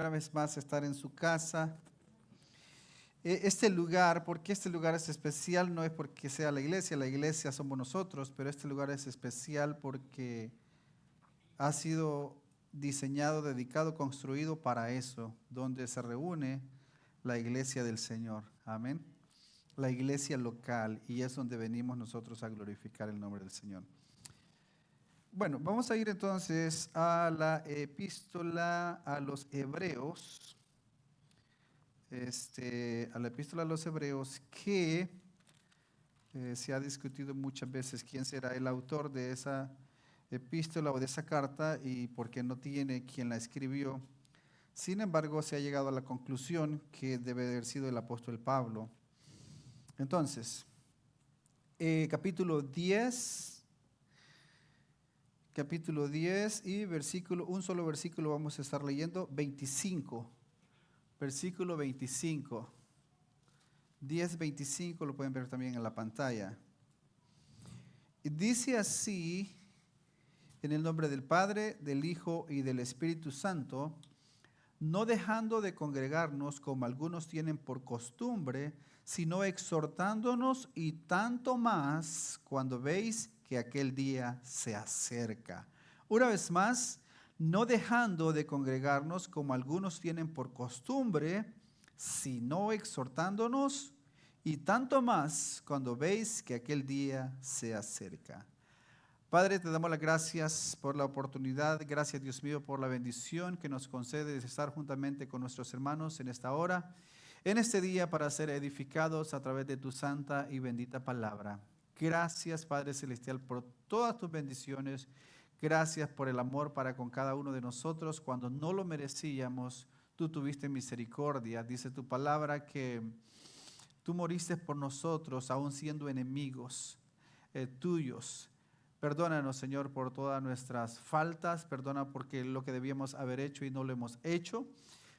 Una vez más estar en su casa. Este lugar, porque este lugar es especial, no es porque sea la iglesia somos nosotros, pero este lugar es especial porque ha sido diseñado, dedicado, construido para eso, donde se reúne la iglesia del Señor. Amén. La iglesia local, y es donde venimos nosotros a glorificar el nombre del Señor. Bueno, vamos a ir entonces a la epístola a los Hebreos. A la epístola a los Hebreos, que se ha discutido muchas veces quién será el autor de esa epístola o de esa carta y por qué no tiene quien la escribió. Sin embargo, se ha llegado a la conclusión que debe haber sido el apóstol Pablo. Entonces, capítulo 10 y un solo versículo vamos a estar leyendo, 25. Versículo 25. 10:25 lo pueden ver también en la pantalla. Y dice así, en el nombre del Padre, del Hijo y del Espíritu Santo, no dejando de congregarnos como algunos tienen por costumbre, sino exhortándonos y tanto más cuando veis que aquel día se acerca. Una vez más, no dejando de congregarnos como algunos tienen por costumbre, sino exhortándonos y tanto más cuando veis que aquel día se acerca. Padre, te damos las gracias por la oportunidad, gracias Dios mío por la bendición que nos concede de estar juntamente con nuestros hermanos en esta hora, en este día para ser edificados a través de tu santa y bendita palabra. Gracias Padre Celestial por todas tus bendiciones, gracias por el amor para con cada uno de nosotros cuando no lo merecíamos, tú tuviste misericordia, dice tu palabra que tú moriste por nosotros aún siendo enemigos tuyos. Perdónanos, Señor, por todas nuestras faltas. Perdona porque lo que debíamos haber hecho y no lo hemos hecho.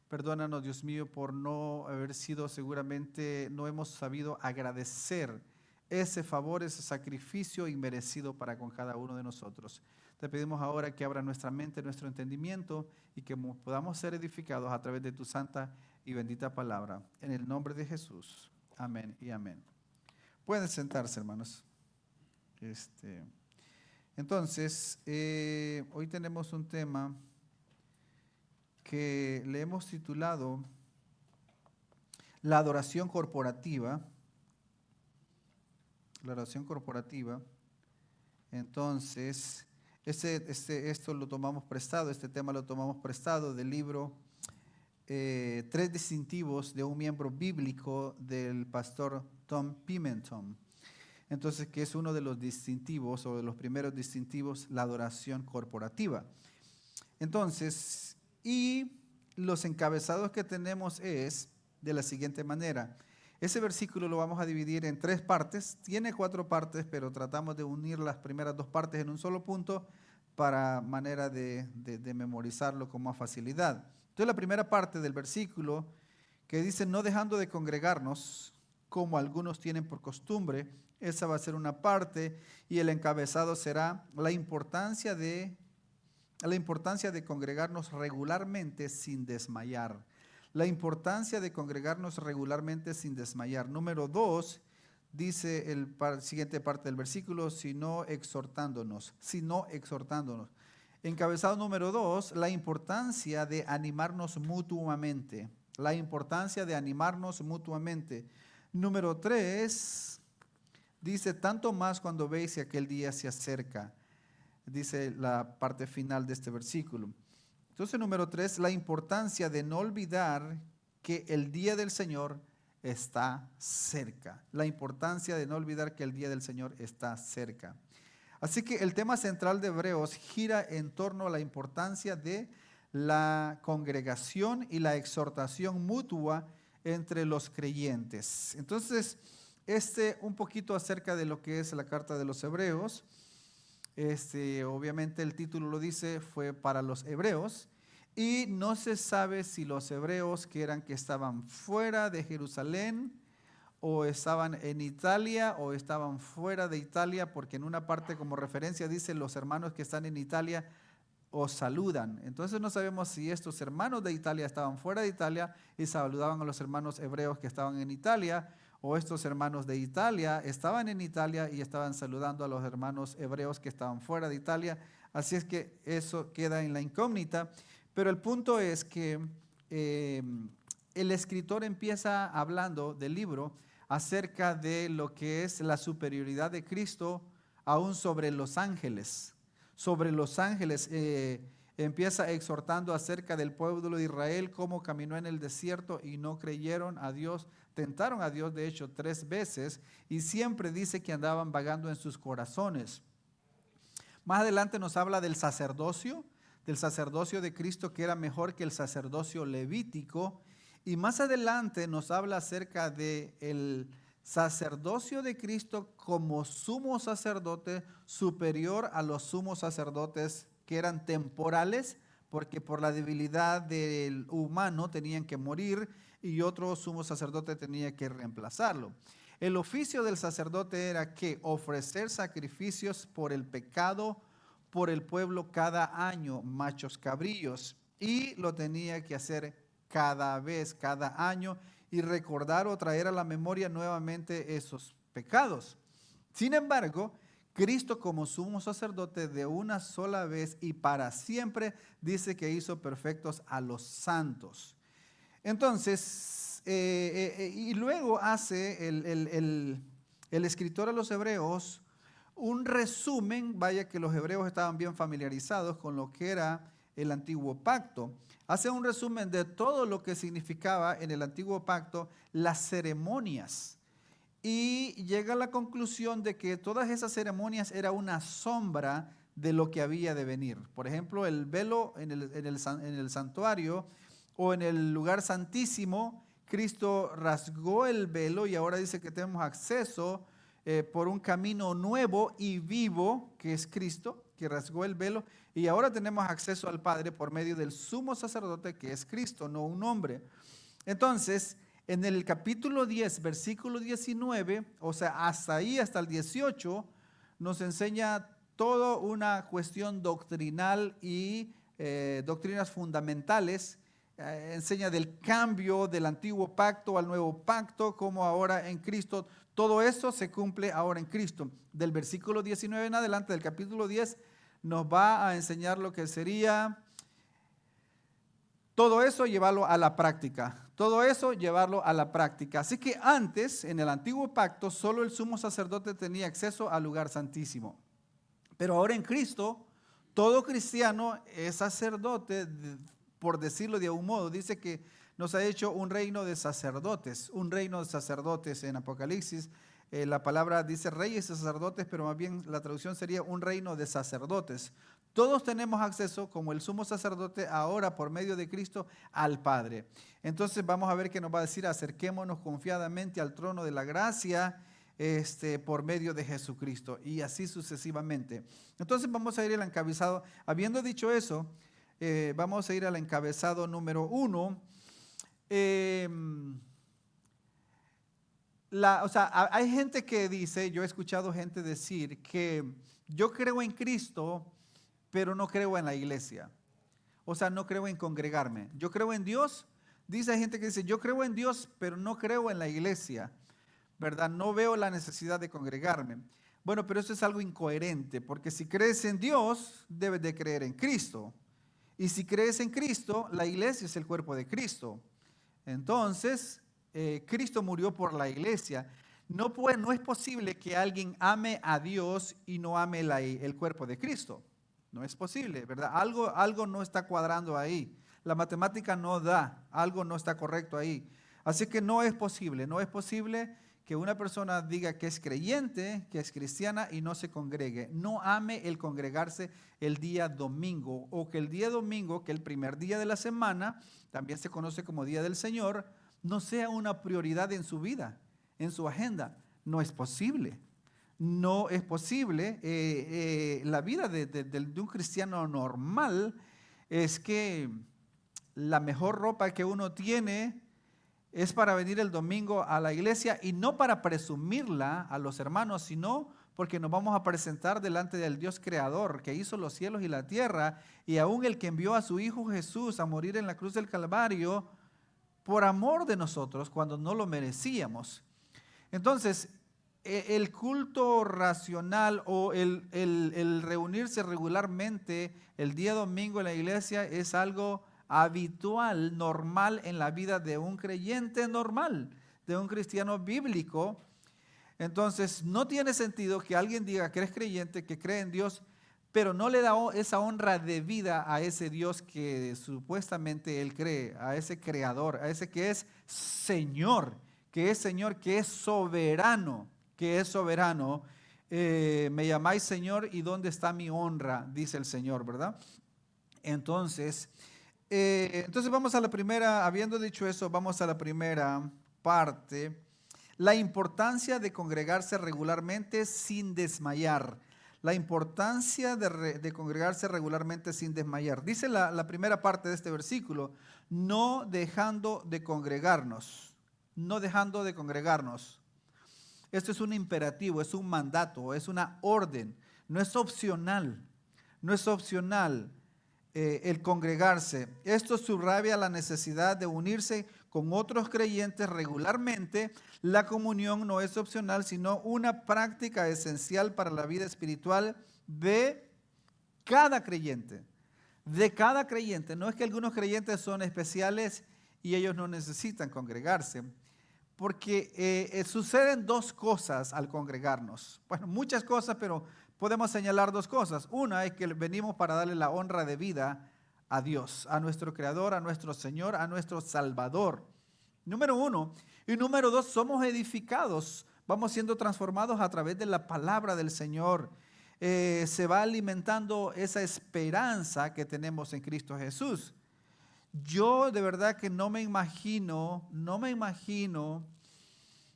Perdónanos, Dios mío, por no haber sido seguramente, no hemos sabido agradecer ese favor, ese sacrificio inmerecido para con cada uno de nosotros. Te pedimos ahora que abra nuestra mente, nuestro entendimiento y que podamos ser edificados a través de tu santa y bendita palabra. En el nombre de Jesús. Amén y amén. Pueden sentarse, hermanos. Entonces, hoy tenemos un tema que le hemos titulado la adoración corporativa. La adoración corporativa. Entonces, esto lo tomamos prestado, este tema lo tomamos prestado del libro Tres distintivos de un miembro bíblico del pastor Tom Pimenton. Entonces, que es uno de los distintivos o de los primeros distintivos, la adoración corporativa. Entonces, y los encabezados que tenemos es de la siguiente manera. Ese versículo lo vamos a dividir en 3 partes. Tiene 4 partes, pero tratamos de unir las primeras 2 partes en un solo punto para manera de memorizarlo con más facilidad. Entonces, la primera parte del versículo que dice, no dejando de congregarnos, como algunos tienen por costumbre, esa va a ser una parte, y el encabezado será la importancia de congregarnos regularmente sin desmayar. La importancia de congregarnos regularmente sin desmayar. Número 2, dice siguiente parte del versículo, sino exhortándonos. Encabezado número 2, la importancia de animarnos mutuamente. La importancia de animarnos mutuamente. Número 3, dice, tanto más cuando veis que aquel día se acerca. Dice la parte final de este versículo. Entonces, número 3, la importancia de no olvidar que el día del Señor está cerca. La importancia de no olvidar que el día del Señor está cerca. Así que el tema central de Hebreos gira en torno a la importancia de la congregación y la exhortación mutua entre los creyentes. Entonces, un poquito acerca de lo que es la carta de los Hebreos. Obviamente el título lo dice, fue para los hebreos, y no se sabe si los hebreos que estaban fuera de Jerusalén o estaban en Italia o estaban fuera de Italia, porque en una parte como referencia dice los hermanos que están en Italia os saludan. Entonces no sabemos si estos hermanos de Italia estaban fuera de Italia y saludaban a los hermanos hebreos que estaban en Italia, o estos hermanos de Italia estaban en Italia y estaban saludando a los hermanos hebreos que estaban fuera de Italia. Así es que eso queda en la incógnita. Pero el punto es que el escritor empieza hablando del libro acerca de lo que es la superioridad de Cristo aún sobre los ángeles. Sobre los ángeles empieza exhortando acerca del pueblo de Israel, cómo caminó en el desierto y no creyeron a Dios. Tentaron a Dios, de hecho, 3 veces, y siempre dice que andaban vagando en sus corazones. Más adelante nos habla del sacerdocio de Cristo, que era mejor que el sacerdocio levítico. Y más adelante nos habla acerca del sacerdocio de Cristo como sumo sacerdote superior a los sumos sacerdotes que eran temporales, porque por la debilidad del humano tenían que morir y otro sumo sacerdote tenía que reemplazarlo. El oficio del sacerdote era que ofrecer sacrificios por el pecado, por el pueblo cada año, machos cabrillos, y lo tenía que hacer cada vez, cada año, y recordar o traer a la memoria nuevamente esos pecados. Sin embargo, Cristo como sumo sacerdote de una sola vez y para siempre dice que hizo perfectos a los santos. Entonces, y luego hace el escritor a los hebreos un resumen, vaya que los hebreos estaban bien familiarizados con lo que era el antiguo pacto. Hace un resumen de todo lo que significaba en el antiguo pacto las ceremonias. Y llega a la conclusión de que todas esas ceremonias era una sombra de lo que había de venir. Por ejemplo, el velo en el santuario o en el lugar santísimo, Cristo rasgó el velo y ahora dice que tenemos acceso por un camino nuevo y vivo, que es Cristo, que rasgó el velo, y ahora tenemos acceso al Padre por medio del sumo sacerdote, que es Cristo, no un hombre. Entonces, en el capítulo 10, versículo 19, o sea, hasta ahí, hasta el 18, nos enseña toda una cuestión doctrinal y doctrinas fundamentales. Enseña del cambio del antiguo pacto al nuevo pacto, como ahora en Cristo. Todo eso se cumple ahora en Cristo. Del versículo 19 en adelante, del capítulo 10, nos va a enseñar lo que sería todo eso, llevarlo a la práctica. Todo eso, llevarlo a la práctica. Así que antes, en el antiguo pacto, solo el sumo sacerdote tenía acceso al lugar santísimo. Pero ahora en Cristo, todo cristiano es sacerdote, por decirlo de algún modo. Dice que nos ha hecho un reino de sacerdotes, en Apocalipsis. La palabra dice reyes y sacerdotes, pero más bien la traducción sería un reino de sacerdotes. Todos tenemos acceso, como el sumo sacerdote, ahora por medio de Cristo, al Padre. Entonces vamos a ver qué nos va a decir: acerquémonos confiadamente al trono de la gracia por medio de Jesucristo, y así sucesivamente. Entonces vamos a ir al encabezado. Habiendo dicho eso, vamos a ir al encabezado número 1. Hay gente que dice, yo he escuchado gente decir que yo creo en Cristo, pero no creo en la iglesia. O sea, no creo en congregarme. Yo creo en Dios. Dice gente que dice, yo creo en Dios, pero no creo en la iglesia, ¿verdad? No veo la necesidad de congregarme. Bueno, pero eso es algo incoherente, porque si crees en Dios, debes de creer en Cristo. Y si crees en Cristo, la iglesia es el cuerpo de Cristo. Entonces, Cristo murió por la iglesia. No es posible que alguien ame a Dios y no ame el cuerpo de Cristo. No es posible, ¿verdad? Algo no está cuadrando ahí. La matemática no da, algo no está correcto ahí. Así que no es posible que una persona diga que es creyente, que es cristiana y no se congregue. No ame el congregarse el día domingo, o que el día domingo, que el primer día de la semana, también se conoce como Día del Señor, no sea una prioridad en su vida, en su agenda. No es posible. No es posible. La vida de un cristiano normal es que la mejor ropa que uno tiene es para venir el domingo a la iglesia, y no para presumirla a los hermanos, sino porque nos vamos a presentar delante del Dios creador que hizo los cielos y la tierra, y aún el que envió a su Hijo Jesús a morir en la cruz del Calvario por amor de nosotros cuando no lo merecíamos. Entonces, el culto racional o el reunirse regularmente el día domingo en la iglesia es algo habitual, normal en la vida de un creyente normal, de un cristiano bíblico. Entonces, no tiene sentido que alguien diga que eres creyente, que cree en Dios, pero no le da esa honra de vida a ese Dios que supuestamente él cree, a ese creador, a ese que es Señor, que es soberano, que es soberano. Me llamáis Señor, ¿y dónde está mi honra? Dice el Señor, ¿verdad? Entonces vamos a la primera, habiendo dicho eso, vamos a la primera parte. La importancia de congregarse regularmente sin desmayar. La importancia de congregarse regularmente sin desmayar. Dice la primera parte de este versículo, no dejando de congregarnos. No dejando de congregarnos. Esto es un imperativo, es un mandato, es una orden. No es opcional. No es opcional el congregarse. Esto subraya la necesidad de unirse con otros creyentes regularmente. La comunión no es opcional, sino una práctica esencial para la vida espiritual de cada creyente. De cada creyente. No es que algunos creyentes son especiales y ellos no necesitan congregarse. Porque suceden dos cosas al congregarnos. Bueno, muchas cosas, pero podemos señalar dos cosas. Una es que venimos para darle la honra de vida a Dios, a nuestro Creador, a nuestro Señor, a nuestro Salvador. Número uno. Y número dos, somos edificados. Vamos siendo transformados a través de la palabra del Señor. Se va alimentando esa esperanza que tenemos en Cristo Jesús. Yo de verdad que no me imagino,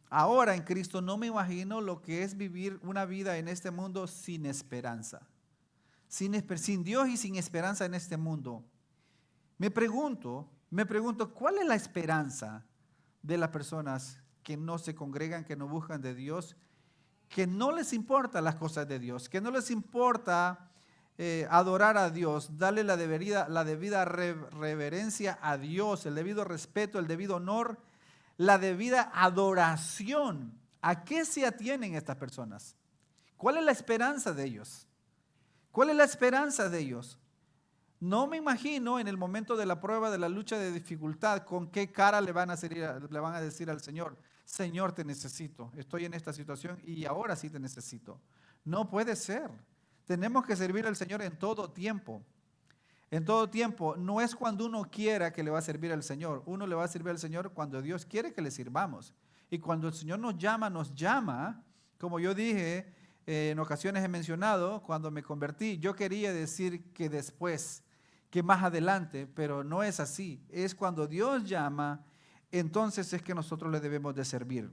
ahora en Cristo no me imagino lo que es vivir una vida en este mundo sin esperanza. Sin Dios y sin esperanza en este mundo. Me pregunto, ¿cuál es la esperanza de las personas que no se congregan, que no buscan de Dios, que no les importan las cosas de Dios, que no les importa adorar a Dios, darle la debida reverencia a Dios, el debido respeto, el debido honor, la debida adoración? ¿A qué se atienen estas personas? ¿Cuál es la esperanza de ellos? ¿Cuál es la esperanza de ellos? No me imagino en el momento de la prueba, de la lucha, de dificultad, con qué cara le van a decir al Señor: Señor, te necesito, estoy en esta situación y ahora sí te necesito. No puede ser. Tenemos que servir al Señor en todo tiempo. En todo tiempo. No es cuando uno quiera que le va a servir al Señor. Uno le va a servir al Señor cuando Dios quiere que le sirvamos. Y cuando el Señor nos llama, como yo dije, en ocasiones he mencionado, cuando me convertí, yo quería decir que después, que más adelante, pero no es así. Es cuando Dios llama, entonces es que nosotros le debemos de servir.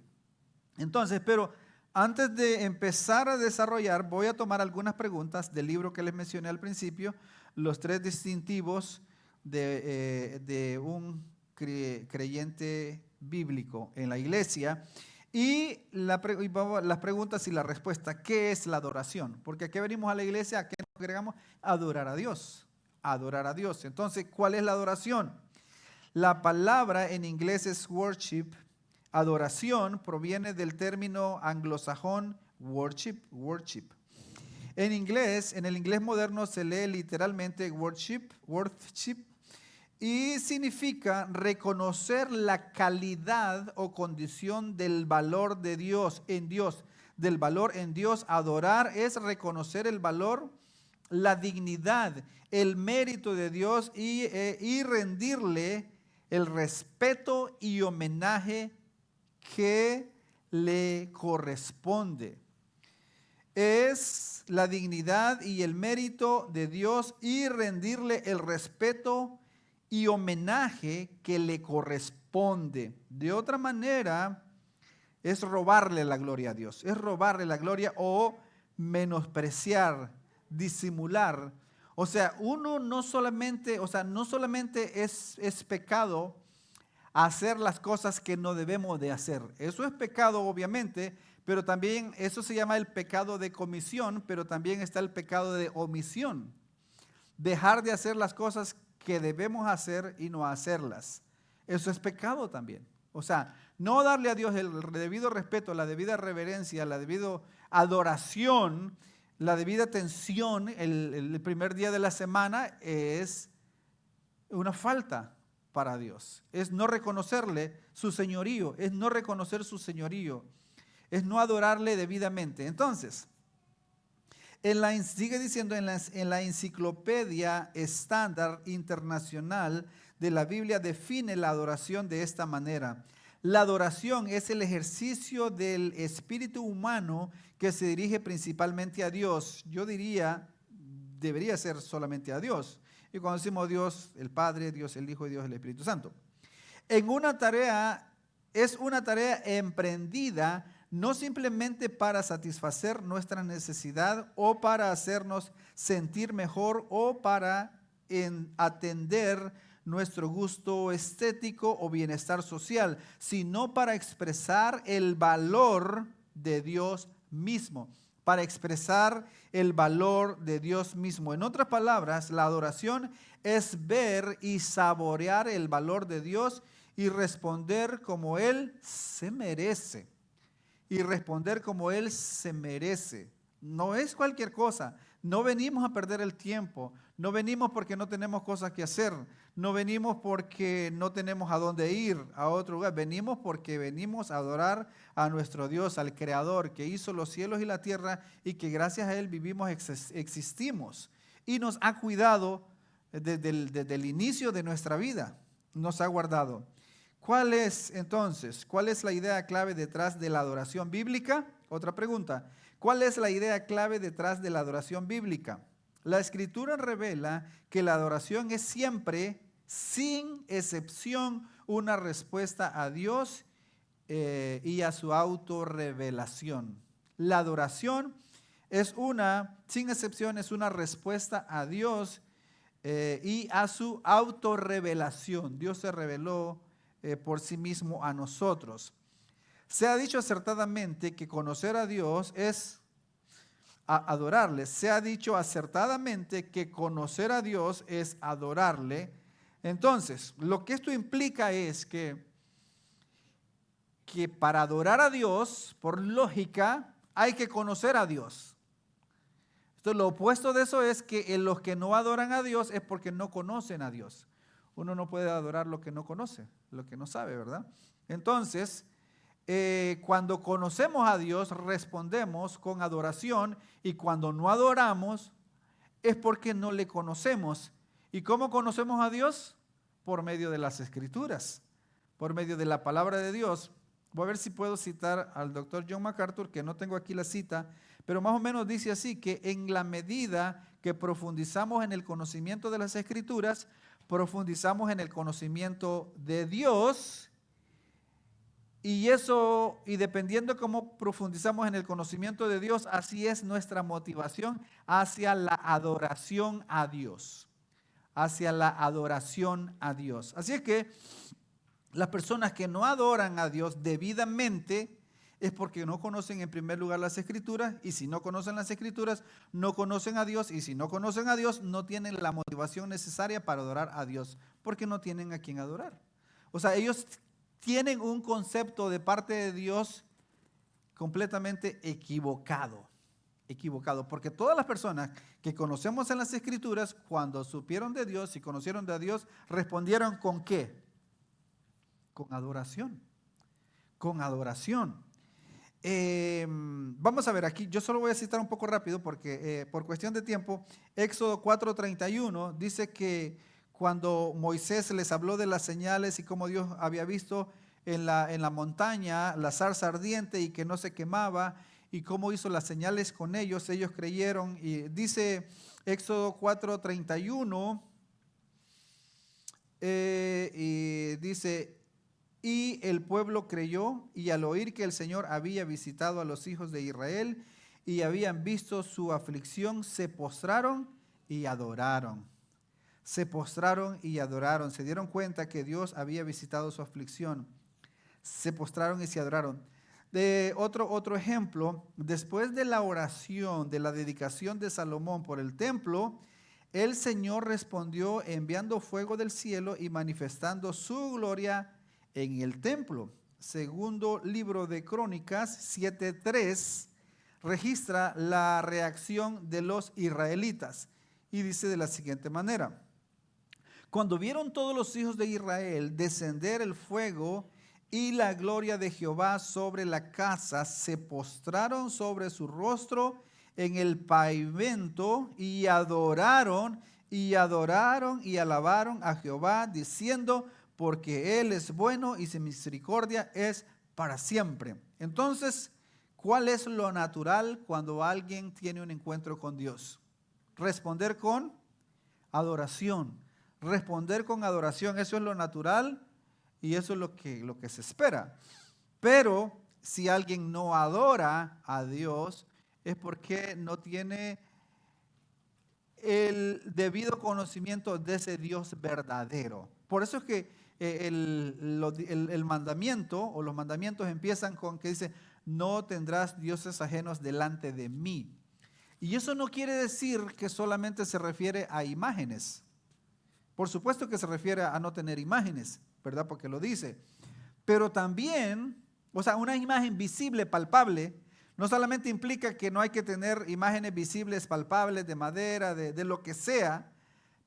Entonces, pero antes de empezar a desarrollar, voy a tomar algunas preguntas del libro que les mencioné al principio, los 3 distintivos de un creyente bíblico en la iglesia. Y las preguntas y la respuesta: ¿qué es la adoración? Porque aquí venimos a la iglesia, ¿a qué nos agregamos? A adorar a Dios. Adorar a Dios. Entonces, ¿cuál es la adoración? La palabra en inglés es worship. Adoración proviene del término anglosajón worship. En el inglés moderno se lee literalmente worship, y significa reconocer la calidad o condición del valor de Dios en Dios, del valor en Dios. Adorar es reconocer el valor, la dignidad, el mérito de Dios y rendirle el respeto y homenaje que le corresponde. Es la dignidad y el mérito de Dios y rendirle el respeto y homenaje que le corresponde. De otra manera, es robarle la gloria a Dios. Es robarle la gloria o menospreciar, disimular. O sea, no solamente es pecado hacer las cosas que no debemos de hacer. Eso es pecado, obviamente, pero también eso se llama el pecado de comisión, pero también está el pecado de omisión. Dejar de hacer las cosas que debemos hacer y no hacerlas. Eso es pecado también. O sea, no darle a Dios el debido respeto, la debida reverencia, la debida adoración, la debida atención el primer día de la semana es una falta para Dios. Es no reconocerle su señorío, es no reconocer su señorío, es no adorarle debidamente. Entonces, sigue diciendo en la Enciclopedia Estándar Internacional de la Biblia define la adoración de esta manera. La adoración es el ejercicio del espíritu humano que se dirige principalmente a Dios. Yo diría, debería ser solamente a Dios. Y cuando decimos Dios, el Padre, Dios el Hijo y Dios el Espíritu Santo. Es una tarea emprendida no simplemente para satisfacer nuestra necesidad o para hacernos sentir mejor o para atender nuestro gusto estético o bienestar social, sino para expresar el valor de Dios mismo, para expresar el valor de Dios mismo. En otras palabras, la adoración es ver y saborear el valor de Dios y responder como Él se merece. Y responder como Él se merece. No es cualquier cosa. No venimos a perder el tiempo. No venimos porque no tenemos cosas que hacer. No venimos porque no tenemos a dónde ir a otro lugar. Venimos porque venimos a adorar a nuestro Dios, al Creador, que hizo los cielos y la tierra y que gracias a Él vivimos, existimos. Y nos ha cuidado desde el inicio de nuestra vida. Nos ha guardado. ¿Cuál es la idea clave detrás de la adoración bíblica? Otra pregunta. ¿Cuál es la idea clave detrás de la adoración bíblica? La Escritura revela que la adoración es siempre, sin excepción, una respuesta a Dios y a su autorrevelación. La adoración sin excepción, es una respuesta a Dios y a su autorrevelación. Dios se reveló por sí mismo a nosotros. Se ha dicho acertadamente que conocer a Dios es adorarle. Se ha dicho acertadamente que conocer a Dios es adorarle. Entonces, lo que esto implica es que para adorar a Dios, por lógica, hay que conocer a Dios. Entonces, lo opuesto de eso es que los que no adoran a Dios es porque no conocen a Dios. Uno no puede adorar lo que no conoce, lo que no sabe, ¿verdad? Entonces, cuando conocemos a Dios, respondemos con adoración, y cuando no adoramos es porque no le conocemos. ¿Y cómo conocemos a Dios? Por medio de las Escrituras, por medio de la palabra de Dios. Voy a ver si puedo citar al doctor John MacArthur, que no tengo aquí la cita, pero más o menos dice así, que en la medida que profundizamos en el conocimiento de las Escrituras, profundizamos en el conocimiento de Dios, y dependiendo cómo profundizamos en el conocimiento de Dios, así es nuestra motivación hacia la adoración a Dios, hacia la adoración a Dios. Así es que las personas que no adoran a Dios debidamente es porque no conocen en primer lugar las Escrituras, y si no conocen las Escrituras, no conocen a Dios, y si no conocen a Dios, no tienen la motivación necesaria para adorar a Dios, porque no tienen a quien adorar. O sea, ellos tienen un concepto de parte de Dios completamente equivocado, porque todas las personas que conocemos en las Escrituras, cuando supieron de Dios y conocieron de Dios, respondieron ¿con qué? Con adoración, con adoración. Vamos a ver aquí, yo solo voy a citar un poco rápido porque por cuestión de tiempo. Éxodo 4:31 dice que cuando Moisés les habló de las señales y cómo Dios había visto en la montaña la zarza ardiente y que no se quemaba, y cómo hizo las señales con ellos creyeron. Y dice Éxodo 4:31, y dice: y el pueblo creyó, y al oír que el Señor había visitado a los hijos de Israel y habían visto su aflicción, se postraron y adoraron. se postraron y adoraron. Se dieron cuenta que Dios había visitado su aflicción. Se postraron y se adoraron. Otro ejemplo, después de la oración, de la dedicación de Salomón por el templo, el Señor respondió enviando fuego del cielo y manifestando su gloria en el templo. Segundo libro de Crónicas 7:3 registra la reacción de los israelitas y dice de la siguiente manera: cuando vieron todos los hijos de Israel descender el fuego y la gloria de Jehová sobre la casa, se postraron sobre su rostro en el pavimento y adoraron y alabaron a Jehová, diciendo: porque Él es bueno y su misericordia es para siempre. Entonces, ¿cuál es lo natural cuando alguien tiene un encuentro con Dios? Responder con adoración. Responder con adoración, eso es lo natural y eso es lo que se espera. Pero si alguien no adora a Dios, es porque no tiene el debido conocimiento de ese Dios verdadero. Por eso es que el mandamiento o los mandamientos empiezan con que dice: no tendrás dioses ajenos delante de mí. Y eso no quiere decir que solamente se refiere a imágenes. Por supuesto que se refiere a no tener imágenes, ¿verdad? Porque lo dice. Pero también, o sea, una imagen visible, palpable, no solamente implica que no hay que tener imágenes visibles, palpables, de madera, de lo que sea,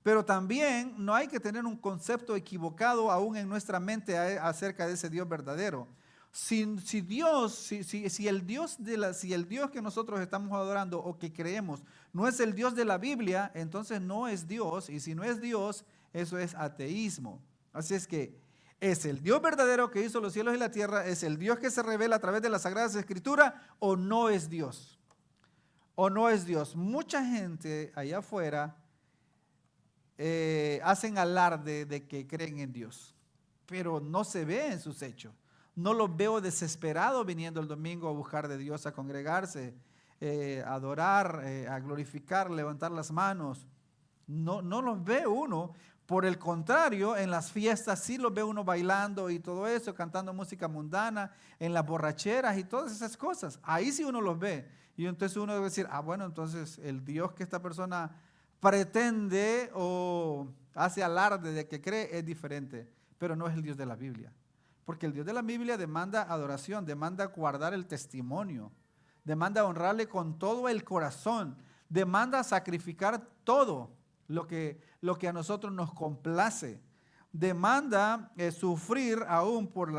pero también no hay que tener un concepto equivocado aún en nuestra mente acerca de ese Dios verdadero. Si el Dios que nosotros estamos adorando o que creemos no es el Dios de la Biblia, entonces no es Dios, y si no es Dios, eso es ateísmo. Así es que ¿es el Dios verdadero que hizo los cielos y la tierra? ¿Es el Dios que se revela a través de las Sagradas Escrituras? ¿O no es Dios? ¿O no es Dios? Mucha gente allá afuera hacen alarde de que creen en Dios, pero no se ve en sus hechos. No los veo desesperados viniendo el domingo a buscar de Dios, a congregarse, a adorar, a glorificar, levantar las manos. No los ve uno. Por el contrario, en las fiestas sí los ve uno bailando y todo eso, cantando música mundana, en las borracheras y todas esas cosas. Ahí sí uno los ve. Y entonces uno debe decir: bueno, entonces el Dios que esta persona pretende o hace alarde de que cree es diferente, pero no es el Dios de la Biblia. Porque el Dios de la Biblia demanda adoración, demanda guardar el testimonio, demanda honrarle con todo el corazón, demanda sacrificar todo lo que a nosotros nos complace, demanda sufrir aún por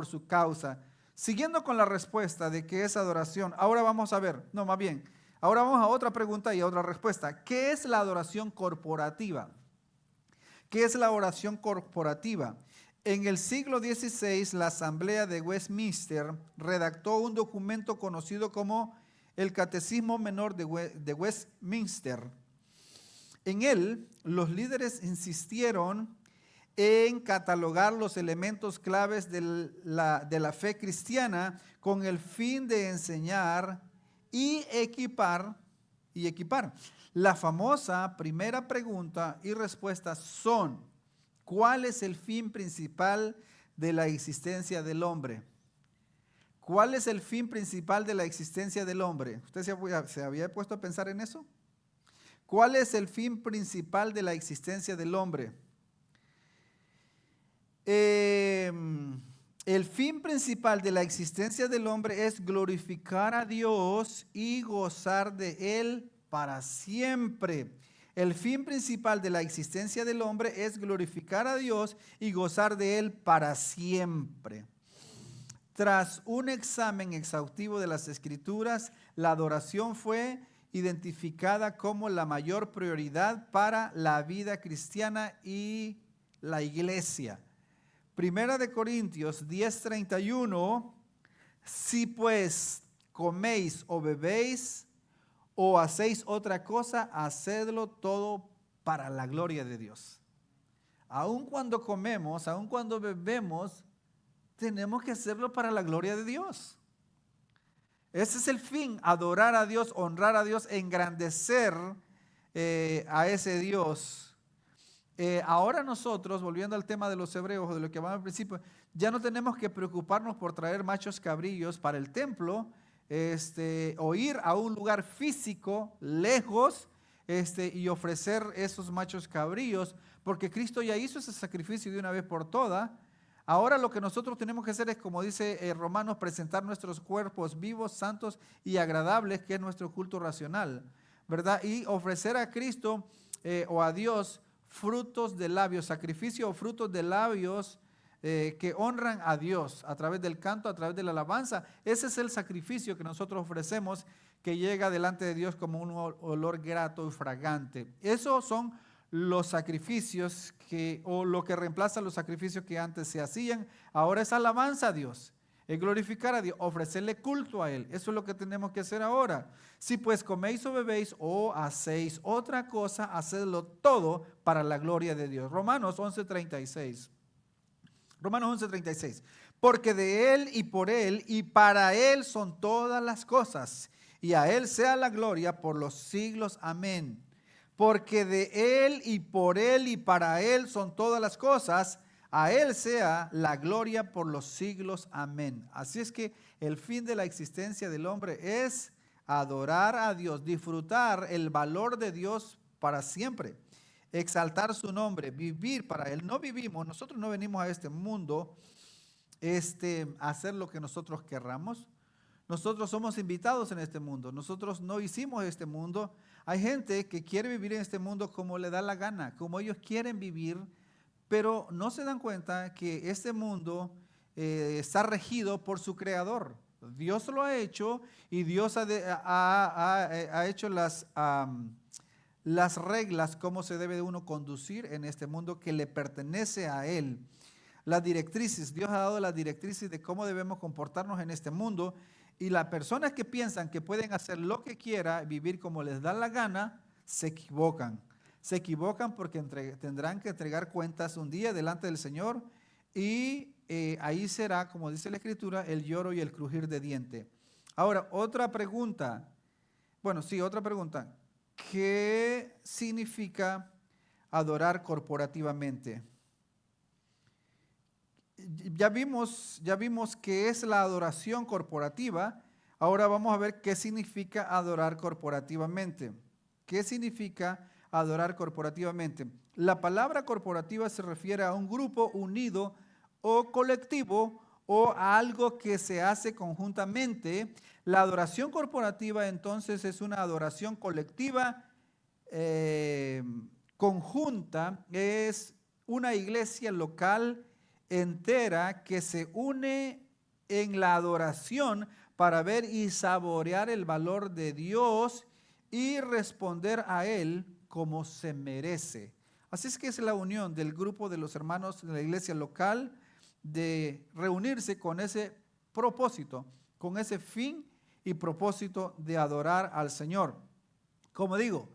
su causa. Siguiendo con la respuesta de qué es adoración, ahora vamos a ver, no, más bien, ahora vamos a otra pregunta y a otra respuesta. ¿Qué es la adoración corporativa? ¿Qué es la oración corporativa? En el siglo XVI, la Asamblea de Westminster redactó un documento conocido como el Catecismo Menor de Westminster. En él, los líderes insistieron en catalogar los elementos claves de la fe cristiana con el fin de enseñar y equipar. La famosa primera pregunta y respuesta son: ¿cuál es el fin principal de la existencia del hombre? ¿Cuál es el fin principal de la existencia del hombre? ¿Usted se había puesto a pensar en eso? ¿Cuál es el fin principal de la existencia del hombre? El fin principal de la existencia del hombre es glorificar a Dios y gozar de Él para siempre. El fin principal de la existencia del hombre es glorificar a Dios y gozar de Él para siempre. Tras un examen exhaustivo de las Escrituras, la adoración fue identificada como la mayor prioridad para la vida cristiana y la iglesia. Primera de Corintios 10:31, si pues coméis o bebéis o hacéis otra cosa, hacedlo todo para la gloria de Dios. Aun cuando comemos, aun cuando bebemos, tenemos que hacerlo para la gloria de Dios. Ese es el fin: adorar a Dios, honrar a Dios, engrandecer a ese Dios. ahora nosotros, volviendo al tema de los hebreos, o de lo que hablamos al principio, ya no tenemos que preocuparnos por traer machos cabrillos para el templo, o ir a un lugar físico, lejos, y ofrecer esos machos cabrillos, porque Cristo ya hizo ese sacrificio de una vez por todas. Ahora lo que nosotros tenemos que hacer es, como dice Romanos, presentar nuestros cuerpos vivos, santos y agradables, que es nuestro culto racional, ¿verdad? Y ofrecer a Cristo o a Dios frutos de labios, sacrificio o frutos de labios que honran a Dios a través del canto, a través de la alabanza. Ese es el sacrificio que nosotros ofrecemos, que llega delante de Dios como un olor grato y fragante. Esos son los sacrificios o lo que reemplaza los sacrificios que antes se hacían. Ahora es alabanza a Dios, es glorificar a Dios, ofrecerle culto a Él. Eso es lo que tenemos que hacer ahora. Si pues coméis o bebéis o hacéis otra cosa, hacedlo todo para la gloria de Dios. Romanos 11:36. Romanos 11:36. Porque de Él y por Él y para Él son todas las cosas, y a Él sea la gloria por los siglos. Amén. Porque de Él y por Él y para Él son todas las cosas, a Él sea la gloria por los siglos. Amén. Así es que el fin de la existencia del hombre es adorar a Dios, disfrutar el valor de Dios para siempre, exaltar su nombre, vivir para Él. No vivimos, nosotros no venimos a este mundo a hacer lo que nosotros querramos. Nosotros somos invitados en este mundo. Nosotros no hicimos este mundo. Hay gente que quiere vivir en este mundo como le da la gana, como ellos quieren vivir, pero no se dan cuenta que este mundo está regido por su creador. Dios lo ha hecho, y Dios ha hecho las reglas, cómo se debe de uno conducir en este mundo que le pertenece a Él. Las directrices, Dios ha dado las directrices de cómo debemos comportarnos en este mundo. Y las personas que piensan que pueden hacer lo que quieran, vivir como les da la gana, se equivocan. Se equivocan porque tendrán que entregar cuentas un día delante del Señor, y ahí será, como dice la Escritura, el lloro y el crujir de diente. Ahora, otra pregunta. Otra pregunta. ¿Qué significa adorar corporativamente? Ya vimos qué es la adoración corporativa. Ahora vamos a ver qué significa adorar corporativamente. ¿Qué significa adorar corporativamente? La palabra corporativa se refiere a un grupo unido o colectivo, o a algo que se hace conjuntamente. La adoración corporativa entonces es una adoración colectiva, conjunta. Es una iglesia local entera que se une en la adoración para ver y saborear el valor de Dios y responder a Él como se merece. Así es que es la unión del grupo de los hermanos de la iglesia local, de reunirse con ese propósito, con ese fin y propósito de adorar al Señor. Como digo,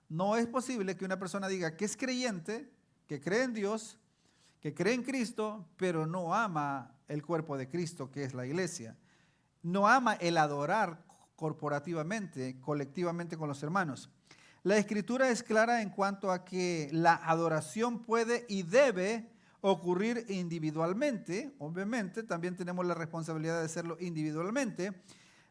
no es posible que una persona diga que es creyente, que cree en Dios, que cree en Cristo, pero no ama el cuerpo de Cristo, que es la iglesia. No ama el adorar corporativamente, colectivamente con los hermanos. La Escritura es clara en cuanto a que la adoración puede y debe ocurrir individualmente. Obviamente, también tenemos la responsabilidad de hacerlo individualmente.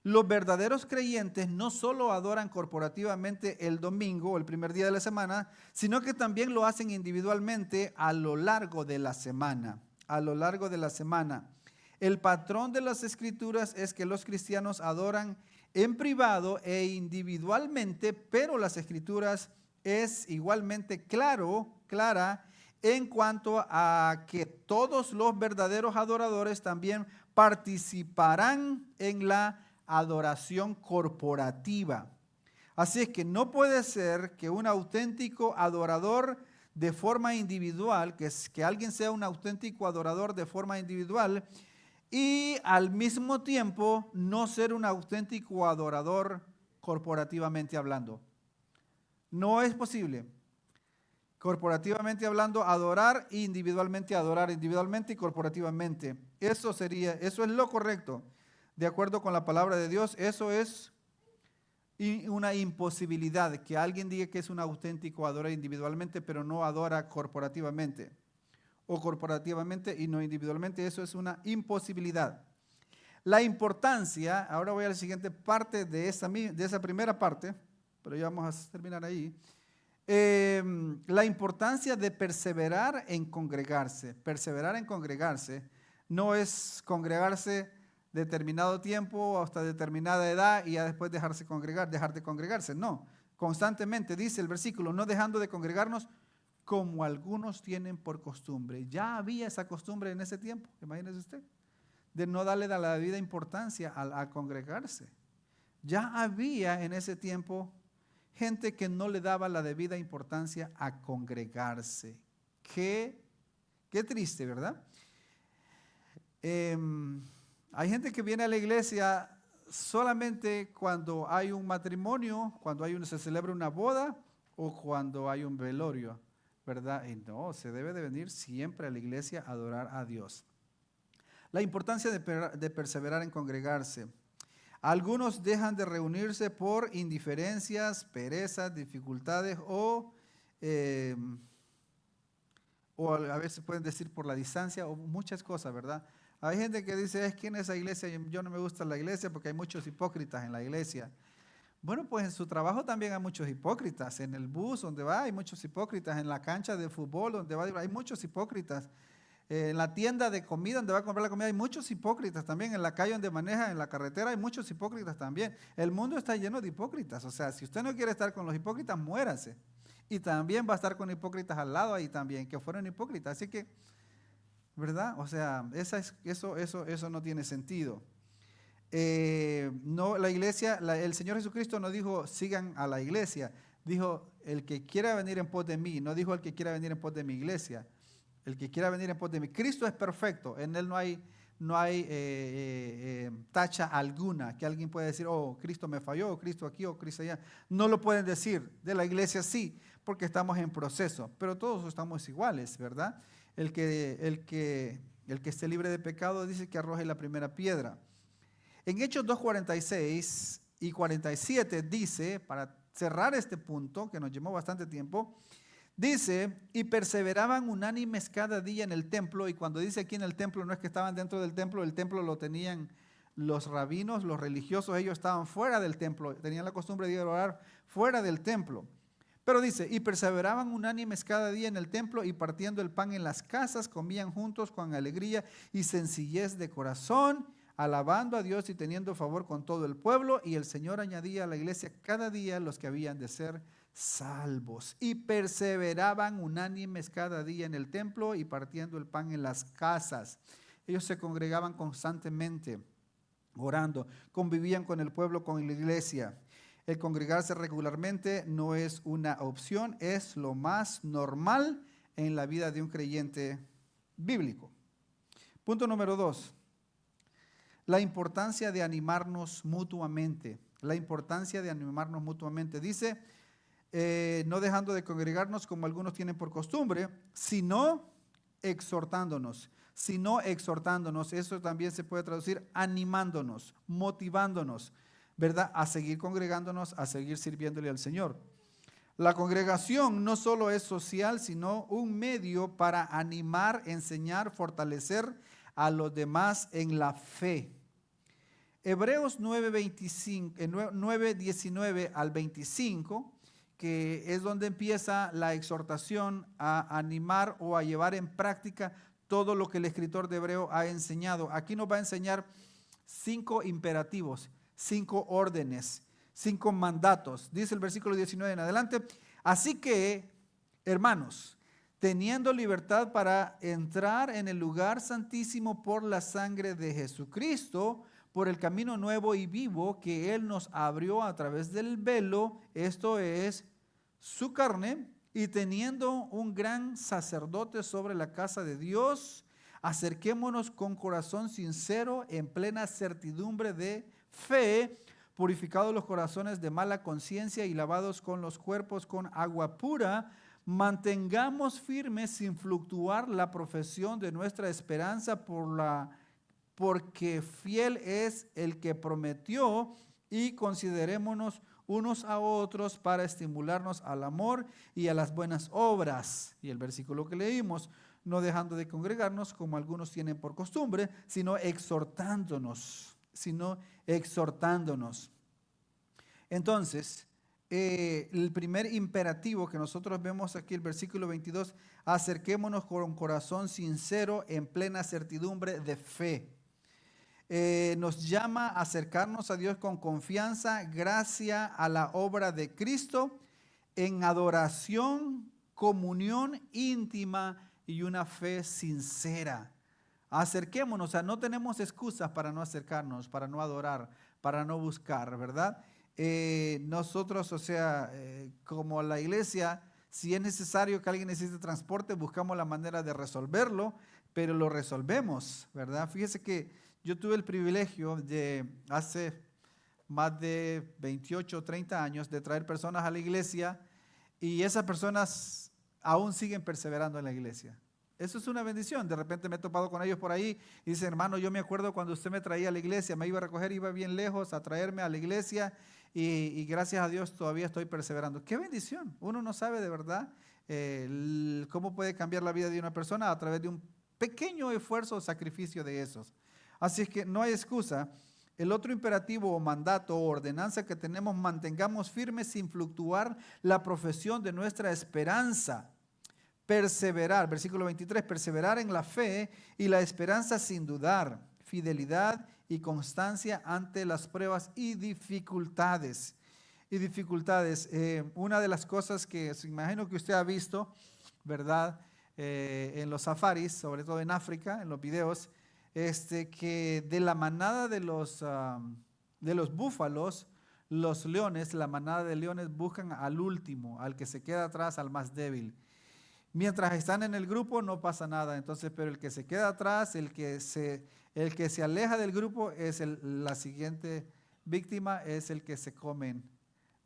Los verdaderos creyentes no solo adoran corporativamente el domingo o el primer día de la semana, sino que también lo hacen individualmente a lo largo de la semana. A lo largo de la semana. El patrón de las Escrituras es que los cristianos adoran en privado e individualmente, pero las Escrituras es igualmente clara en cuanto a que todos los verdaderos adoradores también participarán en la adoración corporativa. Así es que no puede ser que un auténtico adorador de forma individual, que alguien sea un auténtico adorador de forma individual y al mismo tiempo no ser un auténtico adorador corporativamente hablando. No es posible. Corporativamente hablando, adorar, e individualmente adorar, individualmente y corporativamente. Eso es lo correcto. De acuerdo con la palabra de Dios, eso es una imposibilidad, que alguien diga que es un auténtico adorador individualmente, pero no adora corporativamente, o corporativamente y no individualmente. Eso es una imposibilidad. La importancia, ahora voy a la siguiente parte de esa primera parte, pero ya vamos a terminar ahí. La importancia de perseverar en congregarse. Perseverar en congregarse no es congregarse determinado tiempo hasta determinada edad y ya después dejar de congregarse. No, constantemente dice el versículo, no dejando de congregarnos como algunos tienen por costumbre. Ya había esa costumbre en ese tiempo, imagínese usted, de no darle a la debida importancia a congregarse. Ya había en ese tiempo gente que no le daba la debida importancia a congregarse. Qué triste, ¿verdad? Hay gente que viene a la iglesia solamente cuando hay un matrimonio, cuando se celebra una boda o cuando hay un velorio, ¿verdad? Y no, se debe de venir siempre a la iglesia a adorar a Dios. La importancia de perseverar en congregarse. Algunos dejan de reunirse por indiferencias, perezas, dificultades o a veces pueden decir por la distancia o muchas cosas, ¿verdad? Hay gente que dice, es que en esa iglesia yo no me gusta la iglesia porque hay muchos hipócritas en la iglesia. Bueno, pues en su trabajo también hay muchos hipócritas. En el bus donde va hay muchos hipócritas. En la cancha de fútbol donde va hay muchos hipócritas. En la tienda de comida donde va a comprar la comida hay muchos hipócritas también. En la calle donde maneja, en la carretera hay muchos hipócritas también. El mundo está lleno de hipócritas. O sea, si usted no quiere estar con los hipócritas, muérase. Y también va a estar con hipócritas al lado ahí también, que fueron hipócritas. Así que, ¿verdad? O sea, eso no tiene sentido. No, la iglesia, el Señor Jesucristo no dijo sigan a la iglesia. Dijo el que quiera venir en pos de mí. No dijo el que quiera venir en pos de mi iglesia. El que quiera venir en pos de mí. Cristo es perfecto. En Él no hay tacha alguna que alguien pueda decir, oh, Cristo me falló, o Cristo aquí, o Cristo allá. No lo pueden decir. De la iglesia sí, porque estamos en proceso. Pero todos estamos iguales, ¿verdad? El que esté libre de pecado dice que arroje la primera piedra. En Hechos 2:46 y 47 dice, para cerrar este punto, que nos llevó bastante tiempo, dice, y perseveraban unánimes cada día en el templo, y cuando dice aquí en el templo, no es que estaban dentro del templo, el templo lo tenían los rabinos, los religiosos, ellos estaban fuera del templo, tenían la costumbre de orar fuera del templo. Pero dice, y perseveraban unánimes cada día en el templo y partiendo el pan en las casas, comían juntos con alegría y sencillez de corazón, alabando a Dios y teniendo favor con todo el pueblo. Y el Señor añadía a la iglesia cada día los que habían de ser salvos. Y perseveraban unánimes cada día en el templo y partiendo el pan en las casas. Ellos se congregaban constantemente, orando, convivían con el pueblo, con la iglesia. El congregarse regularmente no es una opción, es lo más normal en la vida de un creyente bíblico. Punto número 2. La importancia de animarnos mutuamente. La importancia de animarnos mutuamente. Dice, no dejando de congregarnos como algunos tienen por costumbre, sino exhortándonos. Sino exhortándonos. Eso también se puede traducir animándonos, motivándonos, ¿verdad? A seguir congregándonos, a seguir sirviéndole al Señor. La congregación no solo es social, sino un medio para animar, enseñar, fortalecer a los demás en la fe. Hebreos 9:19 al 25, que es donde empieza la exhortación a animar o a llevar en práctica todo lo que el escritor de Hebreo ha enseñado. Aquí nos va a enseñar 5 imperativos, 5 órdenes, 5 mandatos. Dice el versículo 19 en adelante. Así que, hermanos, teniendo libertad para entrar en el lugar santísimo por la sangre de Jesucristo, por el camino nuevo y vivo que Él nos abrió a través del velo, esto es su carne, y teniendo un gran sacerdote sobre la casa de Dios, acerquémonos con corazón sincero, en plena certidumbre de fe, purificados los corazones de mala conciencia y lavados con los cuerpos con agua pura, mantengamos firmes sin fluctuar la profesión de nuestra esperanza porque fiel es el que prometió, y considerémonos unos a otros para estimularnos al amor y a las buenas obras. Y el versículo que leímos, no dejando de congregarnos como algunos tienen por costumbre, sino exhortándonos. Entonces, el primer imperativo que nosotros vemos aquí, el versículo 22, acerquémonos con un corazón sincero en plena certidumbre de fe. Nos llama a acercarnos a Dios con confianza, gracias a la obra de Cristo, en adoración, comunión íntima y una fe sincera. Acerquémonos, o sea, no tenemos excusas para no acercarnos, para no adorar, para no buscar, ¿verdad? Nosotros, o sea, como la iglesia, si es necesario que alguien necesite transporte, buscamos la manera de resolverlo, pero lo resolvemos, ¿verdad? Fíjese que yo tuve el privilegio de hace más de 28 o 30 años de traer personas a la iglesia y esas personas aún siguen perseverando en la iglesia. Eso es una bendición. De repente me he topado con ellos por ahí y dicen, hermano, yo me acuerdo cuando usted me traía a la iglesia, me iba a recoger, iba bien lejos a traerme a la iglesia y gracias a Dios todavía estoy perseverando. ¡Qué bendición! Uno no sabe de verdad cómo puede cambiar la vida de una persona a través de un pequeño esfuerzo o sacrificio de esos. Así es que no hay excusa. El otro imperativo o mandato o ordenanza que tenemos, mantengamos firmes sin fluctuar la profesión de nuestra esperanza. Perseverar, versículo 23, perseverar en la fe y la esperanza sin dudar, fidelidad y constancia ante las pruebas y dificultades. Una de las cosas que imagino que usted ha visto, ¿verdad? En los safaris, sobre todo en África, en los videos, que de la manada de los búfalos, los leones, la manada de leones buscan al último, al que se queda atrás, al más débil. Mientras están en el grupo no pasa nada, entonces, pero el que se queda atrás, el que se aleja del grupo es la siguiente víctima, es el que se comen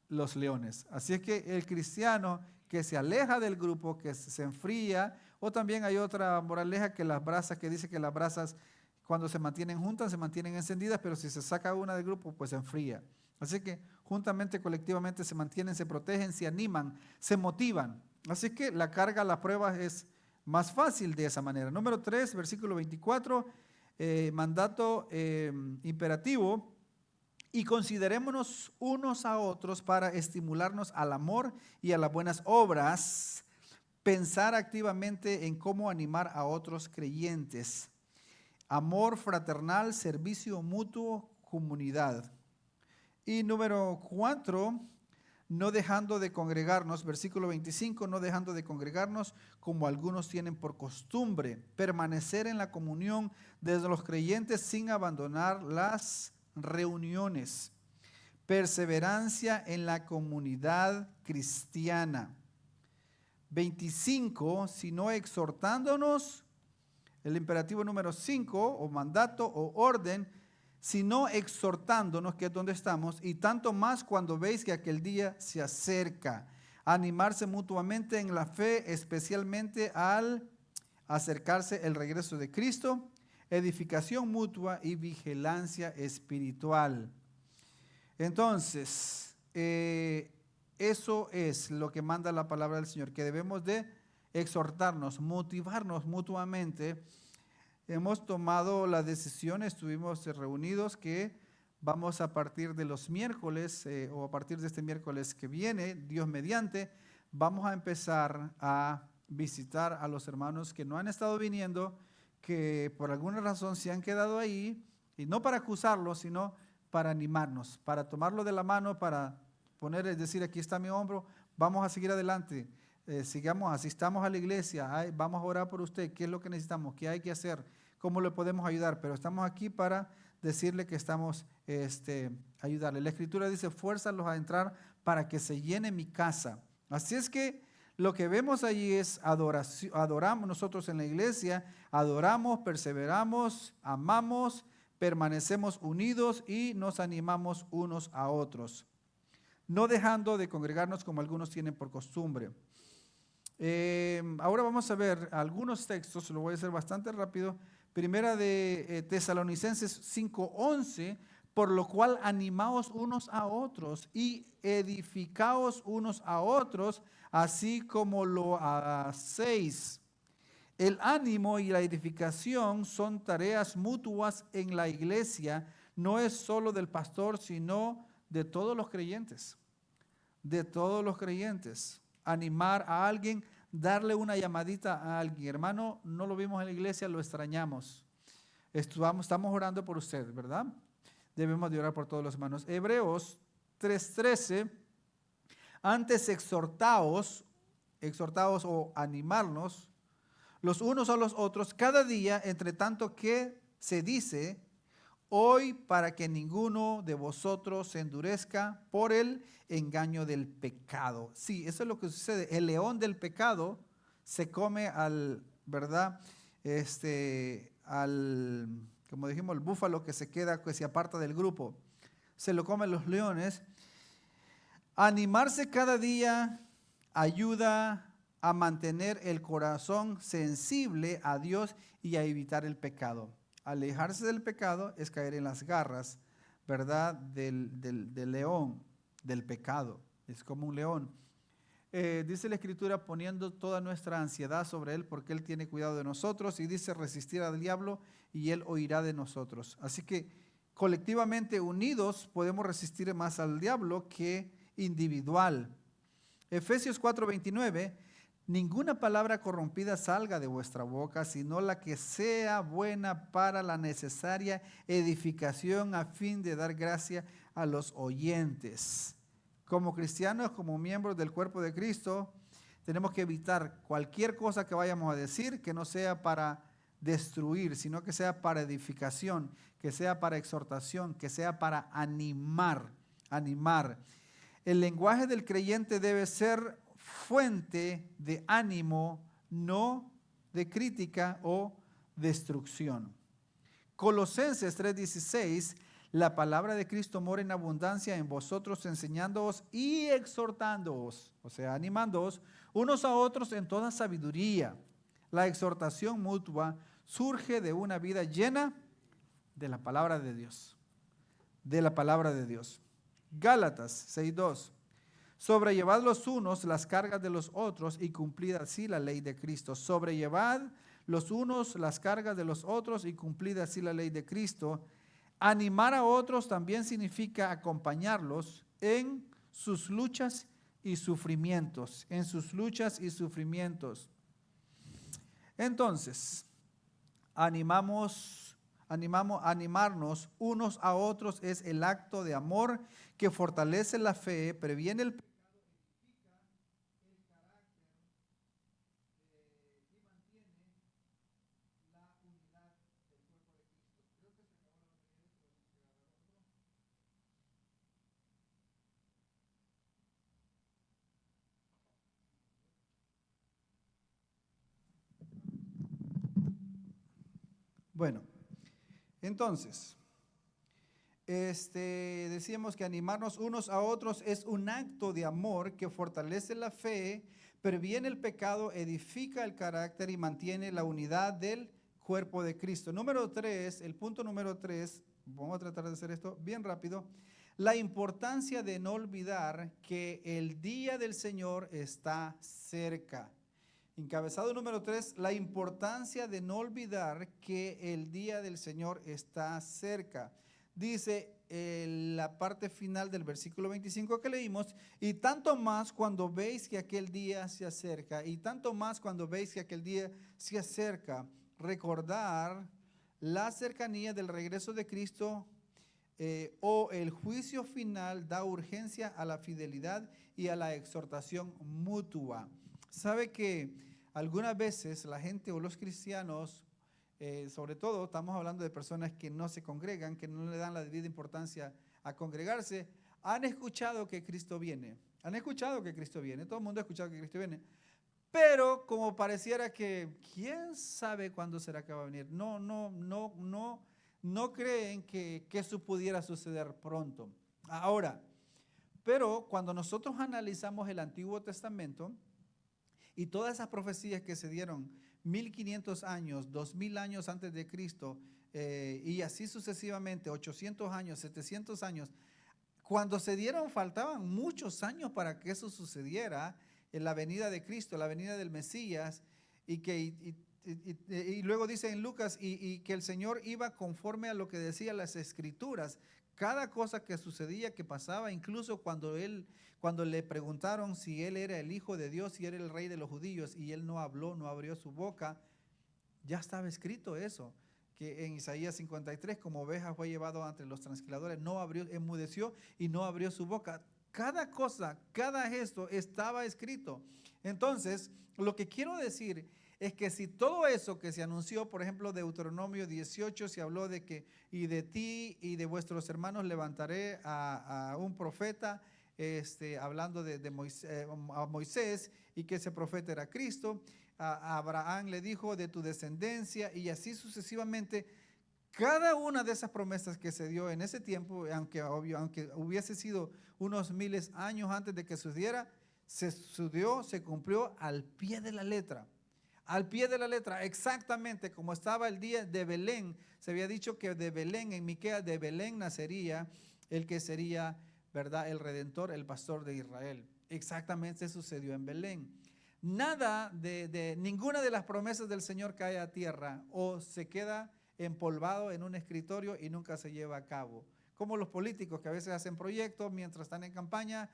los leones. Así es que el cristiano que se aleja del grupo, que se enfría, o también hay otra moraleja que las brasas, que dice que las brasas cuando se mantienen juntas se mantienen encendidas, pero si se saca una del grupo pues se enfría. Así que juntamente, colectivamente se mantienen, se protegen, se animan, se motivan. Así que la carga, la prueba es más fácil de esa manera. Número 3, versículo 24, mandato imperativo. Y considerémonos unos a otros para estimularnos al amor y a las buenas obras, pensar activamente en cómo animar a otros creyentes. Amor fraternal, servicio mutuo, comunidad. Y número 4, no dejando de congregarnos, versículo 25, no dejando de congregarnos como algunos tienen por costumbre, permanecer en la comunión de los creyentes sin abandonar las reuniones, perseverancia en la comunidad cristiana. 25, sino exhortándonos, el imperativo número 5, o mandato o orden, sino exhortándonos, que es donde estamos, y tanto más cuando veis que aquel día se acerca. Animarse mutuamente en la fe, especialmente al acercarse el regreso de Cristo, edificación mutua y vigilancia espiritual. Entonces, eso es lo que manda la palabra del Señor, que debemos de exhortarnos, motivarnos mutuamente. Hemos tomado la decisión, estuvimos reunidos que vamos a partir de los miércoles o a partir de este miércoles que viene, Dios mediante, vamos a empezar a visitar a los hermanos que no han estado viniendo, que por alguna razón se han quedado ahí, y no para acusarlos, sino para animarnos, para tomarlo de la mano, para poner, es decir, aquí está mi hombro, vamos a seguir adelante. Sigamos, asistamos a la iglesia, vamos a orar por usted, qué es lo que necesitamos, qué hay que hacer, cómo le podemos ayudar, pero estamos aquí para decirle que estamos ayudarle. La Escritura dice, fuérzalos a entrar para que se llene mi casa. Así es que lo que vemos allí es adoración, adoramos nosotros en la iglesia, adoramos, perseveramos, amamos, permanecemos unidos y nos animamos unos a otros, no dejando de congregarnos como algunos tienen por costumbre. Ahora vamos a ver algunos textos, lo voy a hacer bastante rápido. Primera de Tesalonicenses 5:11, Por lo cual animaos unos a otros y edificaos unos a otros, así como lo hacéis. El ánimo y la edificación son tareas mutuas en la iglesia, no es solo del pastor, sino de todos los creyentes. De todos los creyentes. Animar a alguien, darle una llamadita a alguien. Hermano, no lo vimos en la iglesia, lo extrañamos. Estamos orando por usted, ¿verdad? Debemos de orar por todos los hermanos. Hebreos 3:13, antes exhortaos o animarnos los unos a los otros cada día, entre tanto que se dice, hoy, para que ninguno de vosotros se endurezca por el engaño del pecado. Sí, eso es lo que sucede. El león del pecado se come ¿verdad? Como dijimos, el búfalo que se queda, que se aparta del grupo. Se lo comen los leones. Animarse cada día ayuda a mantener el corazón sensible a Dios y a evitar el pecado. Alejarse del pecado es caer en las garras, ¿verdad? Del león, del pecado. Es como un león. Dice la Escritura, poniendo toda nuestra ansiedad sobre Él, porque Él tiene cuidado de nosotros, y dice resistir al diablo y Él oirá de nosotros. Así que colectivamente unidos podemos resistir más al diablo que individual. Efesios 4:29, ninguna palabra corrompida salga de vuestra boca, sino la que sea buena para la necesaria edificación a fin de dar gracia a los oyentes. Como cristianos, como miembros del cuerpo de Cristo, tenemos que evitar cualquier cosa que vayamos a decir que no sea para destruir, sino que sea para edificación, que sea para exhortación, que sea para animar. El lenguaje del creyente debe ser fuente de ánimo, no de crítica o destrucción. Colosenses 3:16, la palabra de Cristo mora en abundancia en vosotros, enseñándoos y exhortándoos, o sea, animándoos unos a otros en toda sabiduría. La exhortación mutua surge de una vida llena de la palabra de Dios. De la palabra de Dios. Gálatas 6:2. Sobrellevad los unos las cargas de los otros y cumplid así la ley de Cristo. Sobrellevad los unos las cargas de los otros y cumplid así la ley de Cristo. Animar a otros también significa acompañarlos en sus luchas y sufrimientos. En sus luchas y sufrimientos. Entonces, animarnos unos a otros es el acto de amor que fortalece la fe, previene el pecado, edifica el carácter y mantiene la unidad del cuerpo de Cristo. Creo que se acabó la Bueno, entonces, decíamos que animarnos unos a otros es un acto de amor que fortalece la fe, previene el pecado, edifica el carácter y mantiene la unidad del cuerpo de Cristo. Número 3, el punto número 3, vamos a tratar de hacer esto bien rápido. La importancia de no olvidar que el día del Señor está cerca. Encabezado número 3, la importancia de no olvidar que el día del Señor está cerca. Dice la parte final del versículo 25 que leímos, y tanto más cuando veis que aquel día se acerca, y tanto más cuando veis que aquel día se acerca, recordar la cercanía del regreso de Cristo o el juicio final da urgencia a la fidelidad y a la exhortación mutua. Sabe que algunas veces la gente o los cristianos, sobre todo estamos hablando de personas que no se congregan, que no le dan la debida importancia a congregarse, han escuchado que Cristo viene. Han escuchado que Cristo viene. Todo el mundo ha escuchado que Cristo viene. Pero como pareciera que, ¿quién sabe cuándo será que va a venir? No creen que eso pudiera suceder pronto. Ahora, pero cuando nosotros analizamos el Antiguo Testamento y todas esas profecías que se dieron 1500 años, 2000 años antes de Cristo, y así sucesivamente, 800 años, 700 años. Cuando se dieron, faltaban muchos años para que eso sucediera, en la venida de Cristo, la venida del Mesías, y luego dice en Lucas, y que el Señor iba conforme a lo que decían las Escrituras. Cada cosa que sucedía, que pasaba, incluso cuando le preguntaron si él era el Hijo de Dios, si era el Rey de los judíos, y él no habló, no abrió su boca, ya estaba escrito eso, que en Isaías 53, como oveja fue llevado ante los transquiladores, no abrió, enmudeció y no abrió su boca. Cada cosa, cada gesto estaba escrito. Entonces, lo que quiero decir es que si todo eso que se anunció, por ejemplo, Deuteronomio 18, se habló de que, y de ti y de vuestros hermanos levantaré a un profeta, hablando a Moisés, y que ese profeta era Cristo. A Abraham le dijo de tu descendencia, y así sucesivamente. Cada una de esas promesas que se dio en ese tiempo, aunque hubiese sido unos miles de años antes de que sucediera, se cumplió al pie de la letra. Al pie de la letra, exactamente como estaba el día de Belén. Se había dicho que de Belén, en Miqueas, de Belén nacería el que sería, ¿verdad?, el Redentor, el pastor de Israel. Exactamente sucedió en Belén. Nada de ninguna de las promesas del Señor cae a tierra o se queda empolvado en un escritorio y nunca se lleva a cabo. Como los políticos que a veces hacen proyectos mientras están en campaña,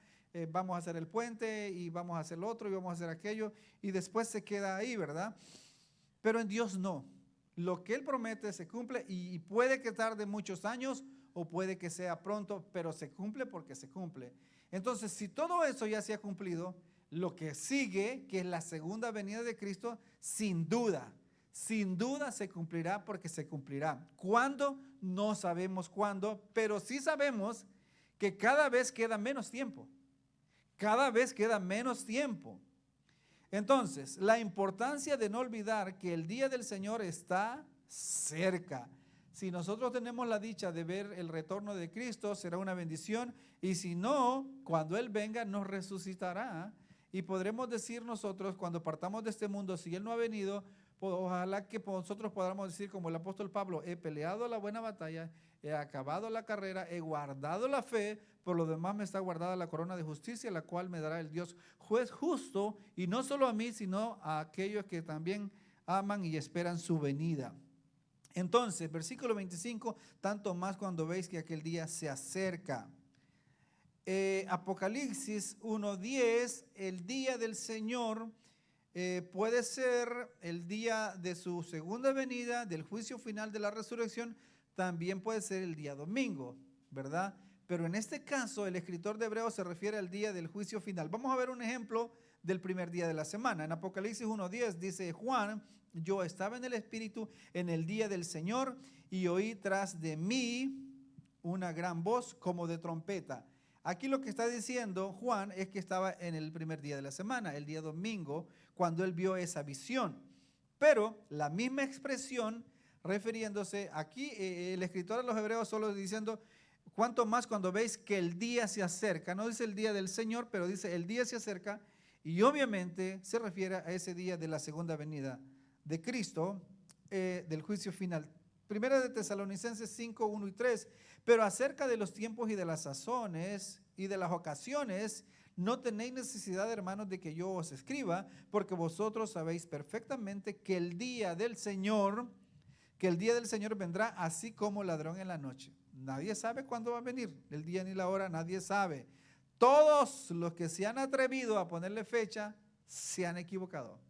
vamos a hacer el puente y vamos a hacer lo otro y vamos a hacer aquello, y después se queda ahí, ¿verdad? Pero en Dios no. Lo que Él promete se cumple, y puede que tarde muchos años o puede que sea pronto, pero se cumple porque se cumple. Entonces, si todo eso ya se ha cumplido, lo que sigue, que es la segunda venida de Cristo, sin duda se cumplirá, porque se cumplirá. ¿Cuándo? No sabemos cuándo, pero sí sabemos que cada vez queda menos tiempo. Cada vez queda menos tiempo. Entonces, la importancia de no olvidar que el día del Señor está cerca. Si nosotros tenemos la dicha de ver el retorno de Cristo, será una bendición, y si no, cuando Él venga, nos resucitará, y podremos decir nosotros, cuando partamos de este mundo, si Él no ha venido, pues ojalá que nosotros podamos decir como el apóstol Pablo: he peleado la buena batalla, he acabado la carrera, he guardado la fe, por lo demás me está guardada la corona de justicia, la cual me dará el Dios juez justo, y no solo a mí, sino a aquellos que también aman y esperan su venida. Entonces, versículo 25, tanto más cuando veis que aquel día se acerca. Apocalipsis 1:10, el día del Señor puede ser el día de su segunda venida, del juicio final, de la resurrección. También puede ser el día domingo, ¿verdad? Pero en este caso el escritor de Hebreos se refiere al día del juicio final. Vamos a ver un ejemplo del primer día de la semana. En Apocalipsis 1:10 dice Juan: yo estaba en el Espíritu en el día del Señor, y oí tras de mí una gran voz como de trompeta. Aquí lo que está diciendo Juan es que estaba en el primer día de la semana, el día domingo, cuando él vio esa visión. Pero la misma expresión, refiriéndose aquí, el escritor de los Hebreos solo diciendo: cuanto más cuando veis que el día se acerca. No dice el día del Señor, pero dice el día se acerca, y obviamente se refiere a ese día de la segunda venida de Cristo, del juicio final. Primera de Tesalonicenses 5, 1 y 3. Pero acerca de los tiempos y de las sazones y de las ocasiones, no tenéis necesidad, hermanos, de que yo os escriba, porque vosotros sabéis perfectamente que el día del Señor vendrá así como ladrón en la noche. Nadie sabe cuándo va a venir, el día ni la hora, nadie sabe. Todos los que se han atrevido a ponerle fecha se han equivocado.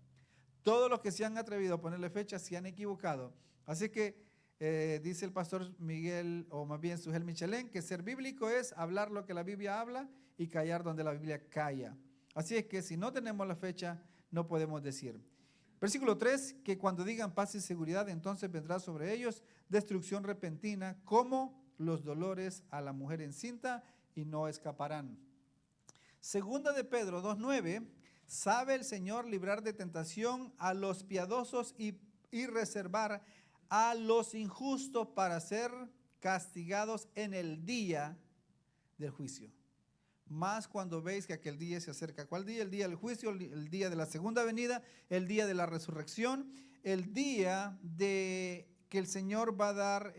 Todos los que se han atrevido a ponerle fecha se han equivocado. Así que dice el pastor Miguel, o más bien Sugel Michelén, que ser bíblico es hablar lo que la Biblia habla y callar donde la Biblia calla. Así es que si no tenemos la fecha, no podemos decir. Versículo 3, que cuando digan paz y seguridad, entonces vendrá sobre ellos destrucción repentina, como los dolores a la mujer encinta, y no escaparán. Segunda de Pedro 2:9, sabe el Señor librar de tentación a los piadosos y reservar a los injustos para ser castigados en el día del juicio. Más cuando veis que aquel día se acerca. ¿Cuál día? El día del juicio, el día de la segunda venida, el día de la resurrección, el día de que el Señor va a dar,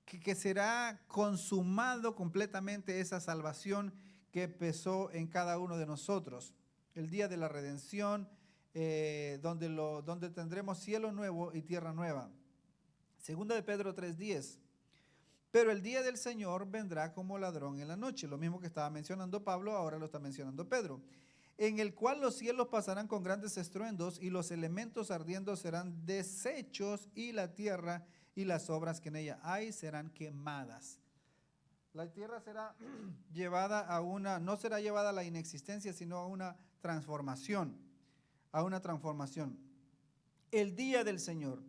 que será consumado completamente esa salvación que empezó en cada uno de nosotros. El día de la redención, donde tendremos cielo nuevo y tierra nueva. Segunda de Pedro 3:10. Pero el día del Señor vendrá como ladrón en la noche. Lo mismo que estaba mencionando Pablo, ahora lo está mencionando Pedro. En el cual los cielos pasarán con grandes estruendos y los elementos ardiendo serán deshechos y la tierra y las obras que en ella hay serán quemadas. La tierra será llevada a no será llevada a la inexistencia, sino a una transformación, El día del Señor.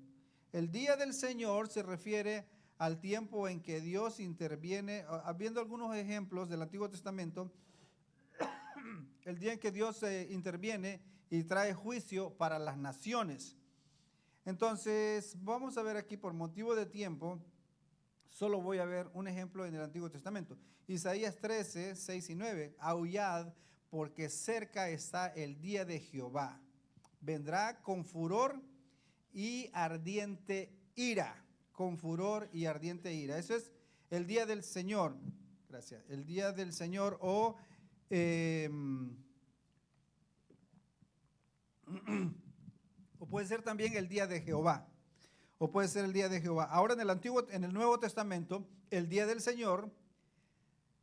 El día del Señor se refiere al tiempo en que Dios interviene, viendo algunos ejemplos del Antiguo Testamento, el día en que Dios interviene y trae juicio para las naciones. Entonces, vamos a ver aquí por motivo de tiempo, solo voy a ver un ejemplo en el Antiguo Testamento. Isaías 13, 6 y 9. Aullad, porque cerca está el día de Jehová. Vendrá con furor y ardiente ira. Con furor y ardiente ira. Eso es el día del Señor. Gracias. El día del Señor o puede ser también el día de Jehová. O puede ser el día de Jehová. Ahora en el Nuevo Testamento, el día del Señor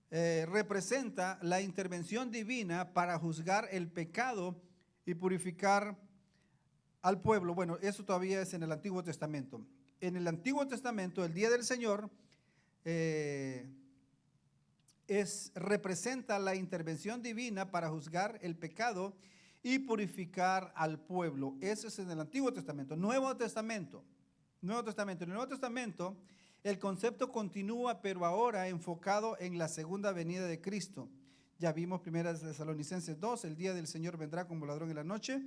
representa la intervención divina para juzgar el pecado y purificar al pueblo. Bueno, eso todavía es en el Antiguo Testamento. En el Antiguo Testamento, el día del Señor representa la intervención divina para juzgar el pecado y purificar al pueblo. Eso es en el Antiguo Testamento. Nuevo Testamento. En el Nuevo Testamento, el concepto continúa, pero ahora enfocado en la segunda venida de Cristo. Ya vimos 1 Tesalonicenses 2, el día del Señor vendrá como ladrón en la noche.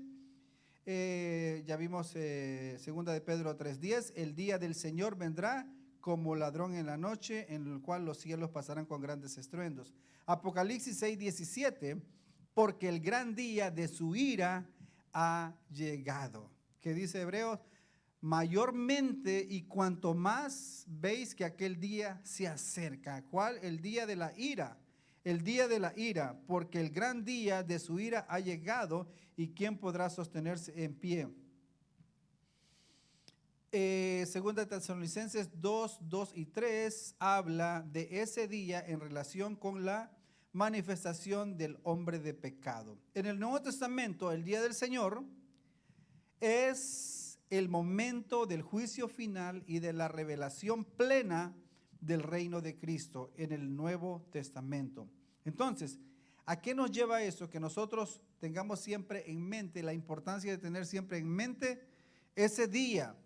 Ya vimos 2 de Pedro 3:10, el día del Señor vendrá como ladrón en la noche, en el cual los cielos pasarán con grandes estruendos. Apocalipsis 6:17, porque el gran día de su ira ha llegado. ¿Qué dice Hebreos? Mayormente y cuanto más veis que aquel día se acerca. ¿Cuál? El día de la ira. El día de la ira, porque el gran día de su ira ha llegado, y ¿quién podrá sostenerse en pie? Segunda de Tesalonicenses 2, 2 y 3 habla de ese día en relación con la manifestación del hombre de pecado. En el Nuevo Testamento, el día del Señor es el momento del juicio final y de la revelación plena del reino de Cristo en el Nuevo Testamento. Entonces, ¿a qué nos lleva eso? Que nosotros tengamos siempre en mente, la importancia de tener siempre en mente ese día,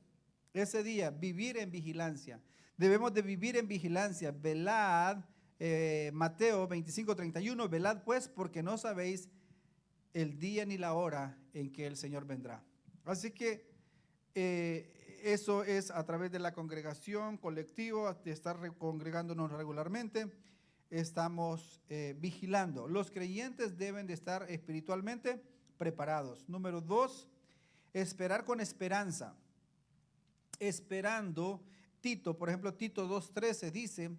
vivir en vigilancia. Debemos de vivir en vigilancia. Velad, Mateo 25:31, velad pues, porque no sabéis el día ni la hora en que el Señor vendrá. Así que eso es a través de la congregación colectiva, de estar congregándonos regularmente, estamos vigilando. Los creyentes deben de estar espiritualmente preparados. Número 2, esperar con esperanza. Esperando, Tito, por ejemplo, Tito 2:13 dice,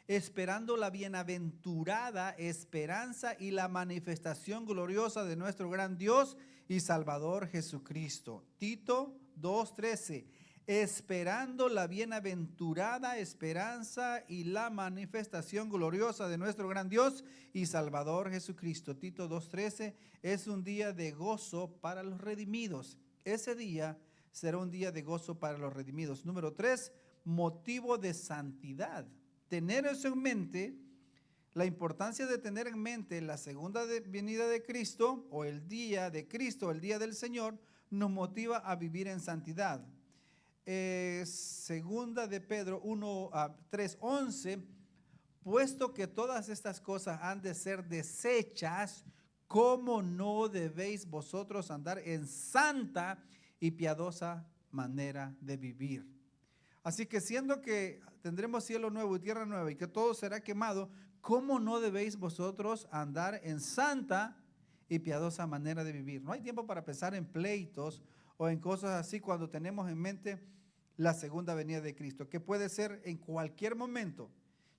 esperando la bienaventurada esperanza y la manifestación gloriosa de nuestro gran Dios y Salvador Jesucristo. Tito 2:13, esperando la bienaventurada esperanza y la manifestación gloriosa de nuestro gran Dios y Salvador Jesucristo. Tito 2:13 es un día de gozo para los redimidos. Ese día será un día de gozo para los redimidos. Número 3, motivo de santidad. Tener eso en mente, la importancia de tener en mente la segunda venida de Cristo o el día de Cristo, el día del Señor, nos motiva a vivir en santidad. Segunda de Pedro 3:11, puesto que todas estas cosas han de ser desechas, ¿cómo no debéis vosotros andar en santa y piadosa manera de vivir? Así que siendo que tendremos cielo nuevo y tierra nueva y que todo será quemado, ¿cómo no debéis vosotros andar en santa y piadosa manera de vivir? No hay tiempo para pensar en pleitos o en cosas así cuando tenemos en mente la segunda venida de Cristo, que puede ser en cualquier momento.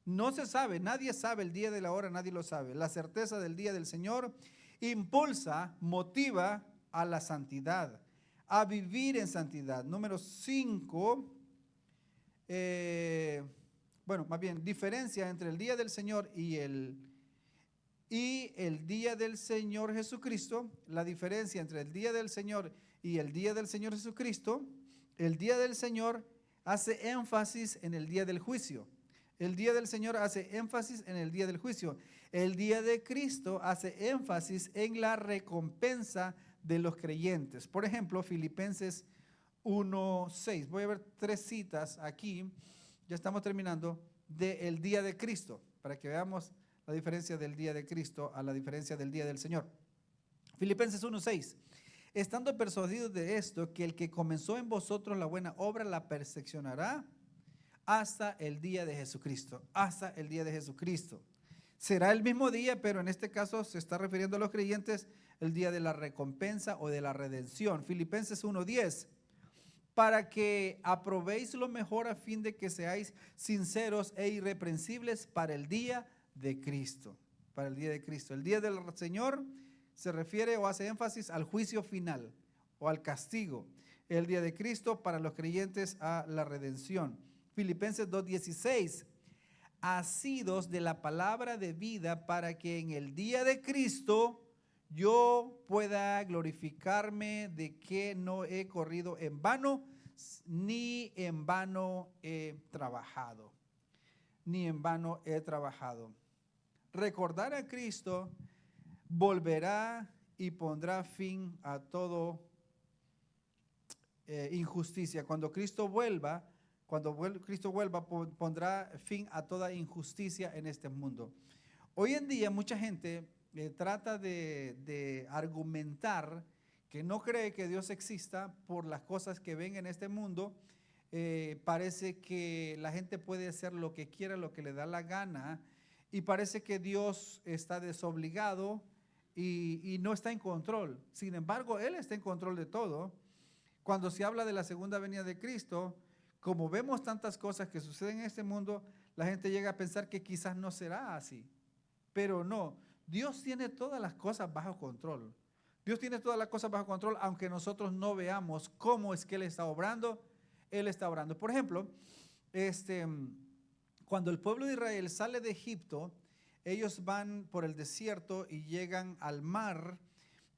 No se sabe, nadie sabe el día de la hora, nadie lo sabe. La certeza del día del Señor impulsa, motiva a la santidad, a vivir en santidad. Número 5, más bien, diferencia entre el día del Señor y el día del Señor Jesucristo. La diferencia entre el día del Señor y el día del Señor Jesucristo: el día del Señor hace énfasis en el día del juicio. El día del Señor hace énfasis en el día del juicio. El día de Cristo hace énfasis en la recompensa de los creyentes. Por ejemplo, Filipenses 1:6. Voy a ver 3 citas aquí, ya estamos terminando, del día de Cristo, para que veamos la diferencia del día de Cristo a la diferencia del día del Señor. Filipenses 1:6. Estando persuadidos de esto, que el que comenzó en vosotros la buena obra la perfeccionará hasta el día de Jesucristo. Hasta el día de Jesucristo. Será el mismo día, pero en este caso se está refiriendo a los creyentes, el día de la recompensa o de la redención. Filipenses 1:10. Para que aprobéis lo mejor a fin de que seáis sinceros e irreprensibles para el día de Cristo. Para el día de Cristo. El día del Señor se refiere o hace énfasis al juicio final o al castigo. El día de Cristo para los creyentes a la redención. Filipenses 2:16. Asidos de la palabra de vida para que en el día de Cristo yo pueda glorificarme de que no he corrido en vano, ni en vano he trabajado. Ni en vano he trabajado. Recordar a Cristo volverá y pondrá fin a todo injusticia. Cuando Cristo vuelva, pondrá fin a toda injusticia en este mundo. Hoy en día mucha gente trata de argumentar que no cree que Dios exista por las cosas que ven en este mundo. Parece que la gente puede hacer lo que quiera, lo que le da la gana, y parece que Dios está desobligado y no está en control. Sin embargo, Él está en control de todo. Cuando se habla de la segunda venida de Cristo, como vemos tantas cosas que suceden en este mundo, la gente llega a pensar que quizás no será así. Pero no, Dios tiene todas las cosas bajo control. Dios tiene todas las cosas bajo control, aunque nosotros no veamos cómo es que Él está obrando. Él está obrando. Por ejemplo, cuando el pueblo de Israel sale de Egipto, ellos van por el desierto y llegan al mar.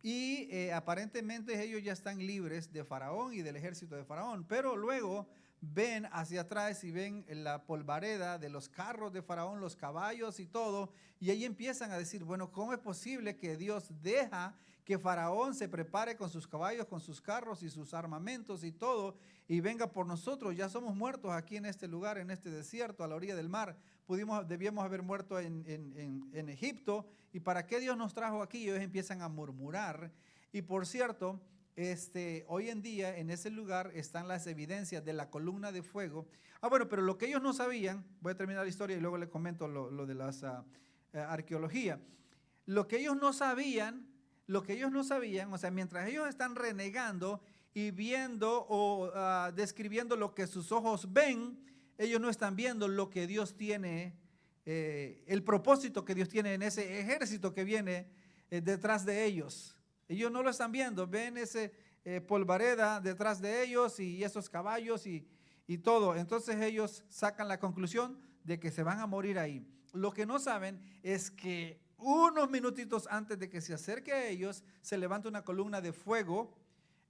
Y aparentemente ellos ya están libres de Faraón y del ejército de Faraón, pero luego ven hacia atrás y ven la polvareda de los carros de Faraón, los caballos y todo, y ahí empiezan a decir, bueno, ¿cómo es posible que Dios deja que Faraón se prepare con sus caballos, con sus carros y sus armamentos y todo, y venga por nosotros? Ya somos muertos aquí en este lugar, en este desierto, a la orilla del mar. Debíamos haber muerto en Egipto, y ¿para qué Dios nos trajo aquí? Y ellos empiezan a murmurar. Y por cierto, hoy en día en ese lugar están las evidencias de la columna de fuego. Bueno, pero lo que ellos no sabían, voy a terminar la historia y luego les comento lo de la arqueología. Lo que ellos no sabían, o sea, mientras ellos están renegando y viendo o describiendo lo que sus ojos ven, ellos no están viendo lo que Dios tiene, el propósito que Dios tiene en ese ejército que viene detrás de ellos. Ellos no lo están viendo, ven ese polvareda detrás de ellos y esos caballos y todo. Entonces ellos sacan la conclusión de que se van a morir ahí. Lo que no saben es que unos minutitos antes de que se acerque a ellos, se levanta una columna de fuego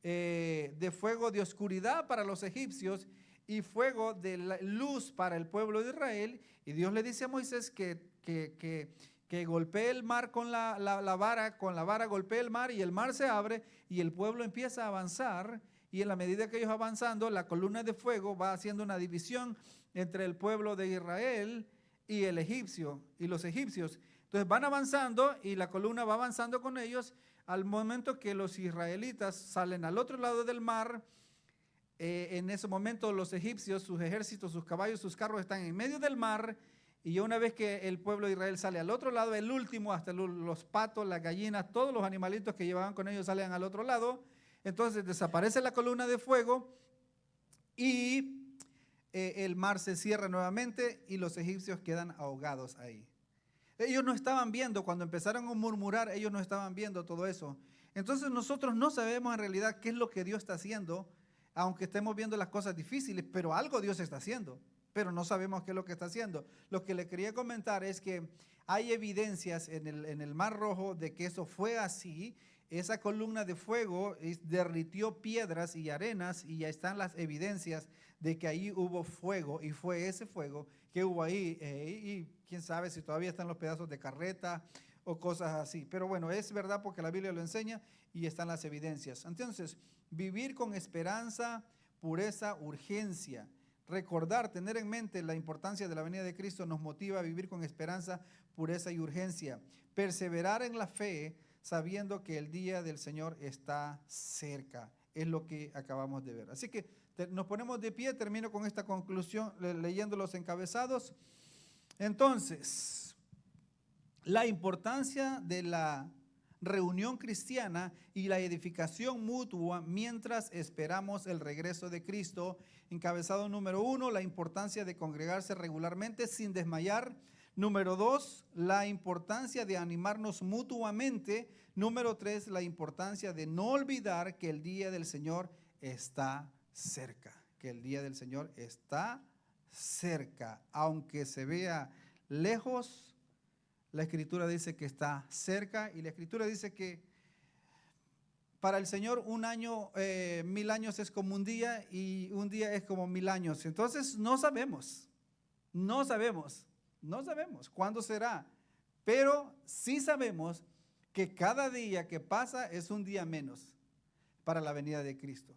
de oscuridad para los egipcios y fuego de luz para el pueblo de Israel. Y Dios le dice a Moisés que golpee el mar con la vara golpee el mar y el mar se abre y el pueblo empieza a avanzar. Y en la medida que ellos avanzando, la columna de fuego va haciendo una división entre el pueblo de Israel y el egipcio y los egipcios. Entonces van avanzando y la columna va avanzando con ellos al momento que los israelitas salen al otro lado del mar. En ese momento los egipcios, sus ejércitos, sus caballos, sus carros están en medio del mar. Y ya una vez que el pueblo de Israel sale al otro lado, el último, hasta los patos, las gallinas, todos los animalitos que llevaban con ellos salen al otro lado. Entonces desaparece la columna de fuego y el mar se cierra nuevamente y los egipcios quedan ahogados ahí. Ellos no estaban viendo, cuando empezaron a murmurar, ellos no estaban viendo todo eso. Entonces nosotros no sabemos en realidad qué es lo que Dios está haciendo, aunque estemos viendo las cosas difíciles, pero algo Dios está haciendo, pero no sabemos qué es lo que está haciendo. Lo que le quería comentar es que hay evidencias en el Mar Rojo de que eso fue así. Esa columna de fuego derritió piedras y arenas y ya están las evidencias de que ahí hubo fuego y fue ese fuego que hubo ahí y quién sabe si todavía están los pedazos de carreta o cosas así. Pero bueno, es verdad porque la Biblia lo enseña y están las evidencias. Entonces, vivir con esperanza, pureza, urgencia. Recordar, tener en mente la importancia de la venida de Cristo nos motiva a vivir con esperanza, pureza y urgencia. Perseverar en la fe sabiendo que el día del Señor está cerca. Es lo que acabamos de ver. Así que nos ponemos de pie, termino con esta conclusión leyendo los encabezados. Entonces, la importancia de la reunión cristiana y la edificación mutua mientras esperamos el regreso de Cristo. Encabezado número 1, la importancia de congregarse regularmente sin desmayar. Número 2, la importancia de animarnos mutuamente. Número 3, la importancia de no olvidar que el día del Señor está cerca. Que el día del Señor está cerca. Aunque se vea lejos, la Escritura dice que está cerca y la Escritura dice que para el Señor un año, 1000 años es como un día y un día es como 1000 años. Entonces no sabemos cuándo será, pero sí sabemos que cada día que pasa es un día menos para la venida de Cristo.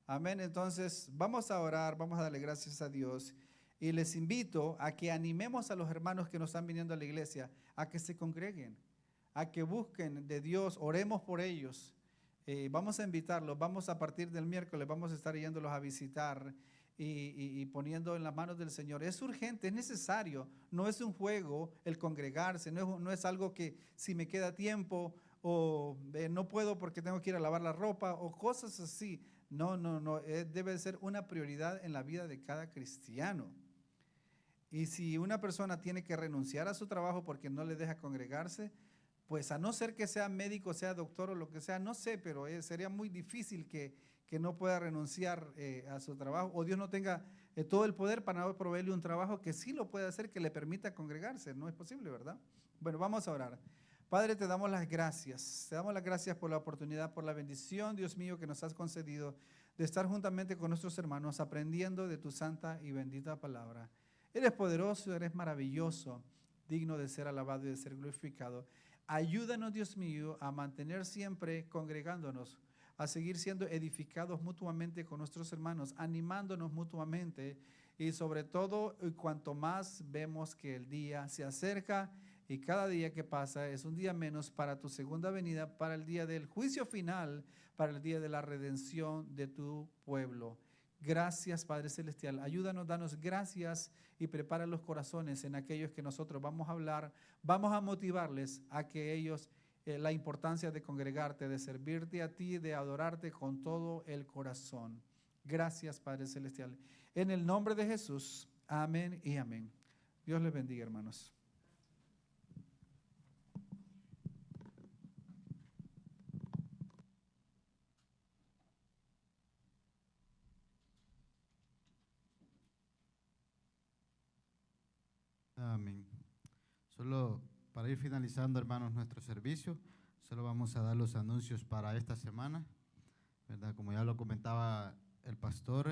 Amén. Entonces vamos a orar, vamos a darle gracias a Dios. Y les invito a que animemos a los hermanos que nos están viniendo a la iglesia a que se congreguen, a que busquen de Dios, oremos por ellos. Vamos a invitarlos, vamos a partir del miércoles, vamos a estar yéndolos a visitar y poniendo en las manos del Señor. Es urgente, es necesario, no es un juego el congregarse, no es algo que si me queda tiempo o no puedo porque tengo que ir a lavar la ropa o cosas así. No, debe ser una prioridad en la vida de cada cristiano. Y si una persona tiene que renunciar a su trabajo porque no le deja congregarse, pues a no ser que sea médico, sea doctor o lo que sea, no sé, pero sería muy difícil que no pueda renunciar a su trabajo o Dios no tenga todo el poder para no proveerle un trabajo que sí lo puede hacer, que le permita congregarse. No es posible, ¿verdad? Bueno, vamos a orar. Padre, te damos las gracias. Te damos las gracias por la oportunidad, por la bendición, Dios mío, que nos has concedido de estar juntamente con nuestros hermanos aprendiendo de tu santa y bendita palabra. Eres poderoso, eres maravilloso, digno de ser alabado y de ser glorificado. Ayúdanos, Dios mío, a mantener siempre congregándonos, a seguir siendo edificados mutuamente con nuestros hermanos, animándonos mutuamente y sobre todo, cuanto más vemos que el día se acerca y cada día que pasa es un día menos para tu segunda venida, para el día del juicio final, para el día de la redención de tu pueblo. Gracias, Padre Celestial. Ayúdanos, danos gracias y prepara los corazones en aquellos que nosotros vamos a hablar. Vamos a motivarles a que ellos, la importancia de congregarte, de servirte a ti, de adorarte con todo el corazón. Gracias, Padre Celestial. En el nombre de Jesús, amén y amén. Dios les bendiga, hermanos. Amén. Solo para ir finalizando, hermanos, nuestro servicio, solo vamos a dar los anuncios para esta semana, ¿verdad? Como ya lo comentaba el pastor,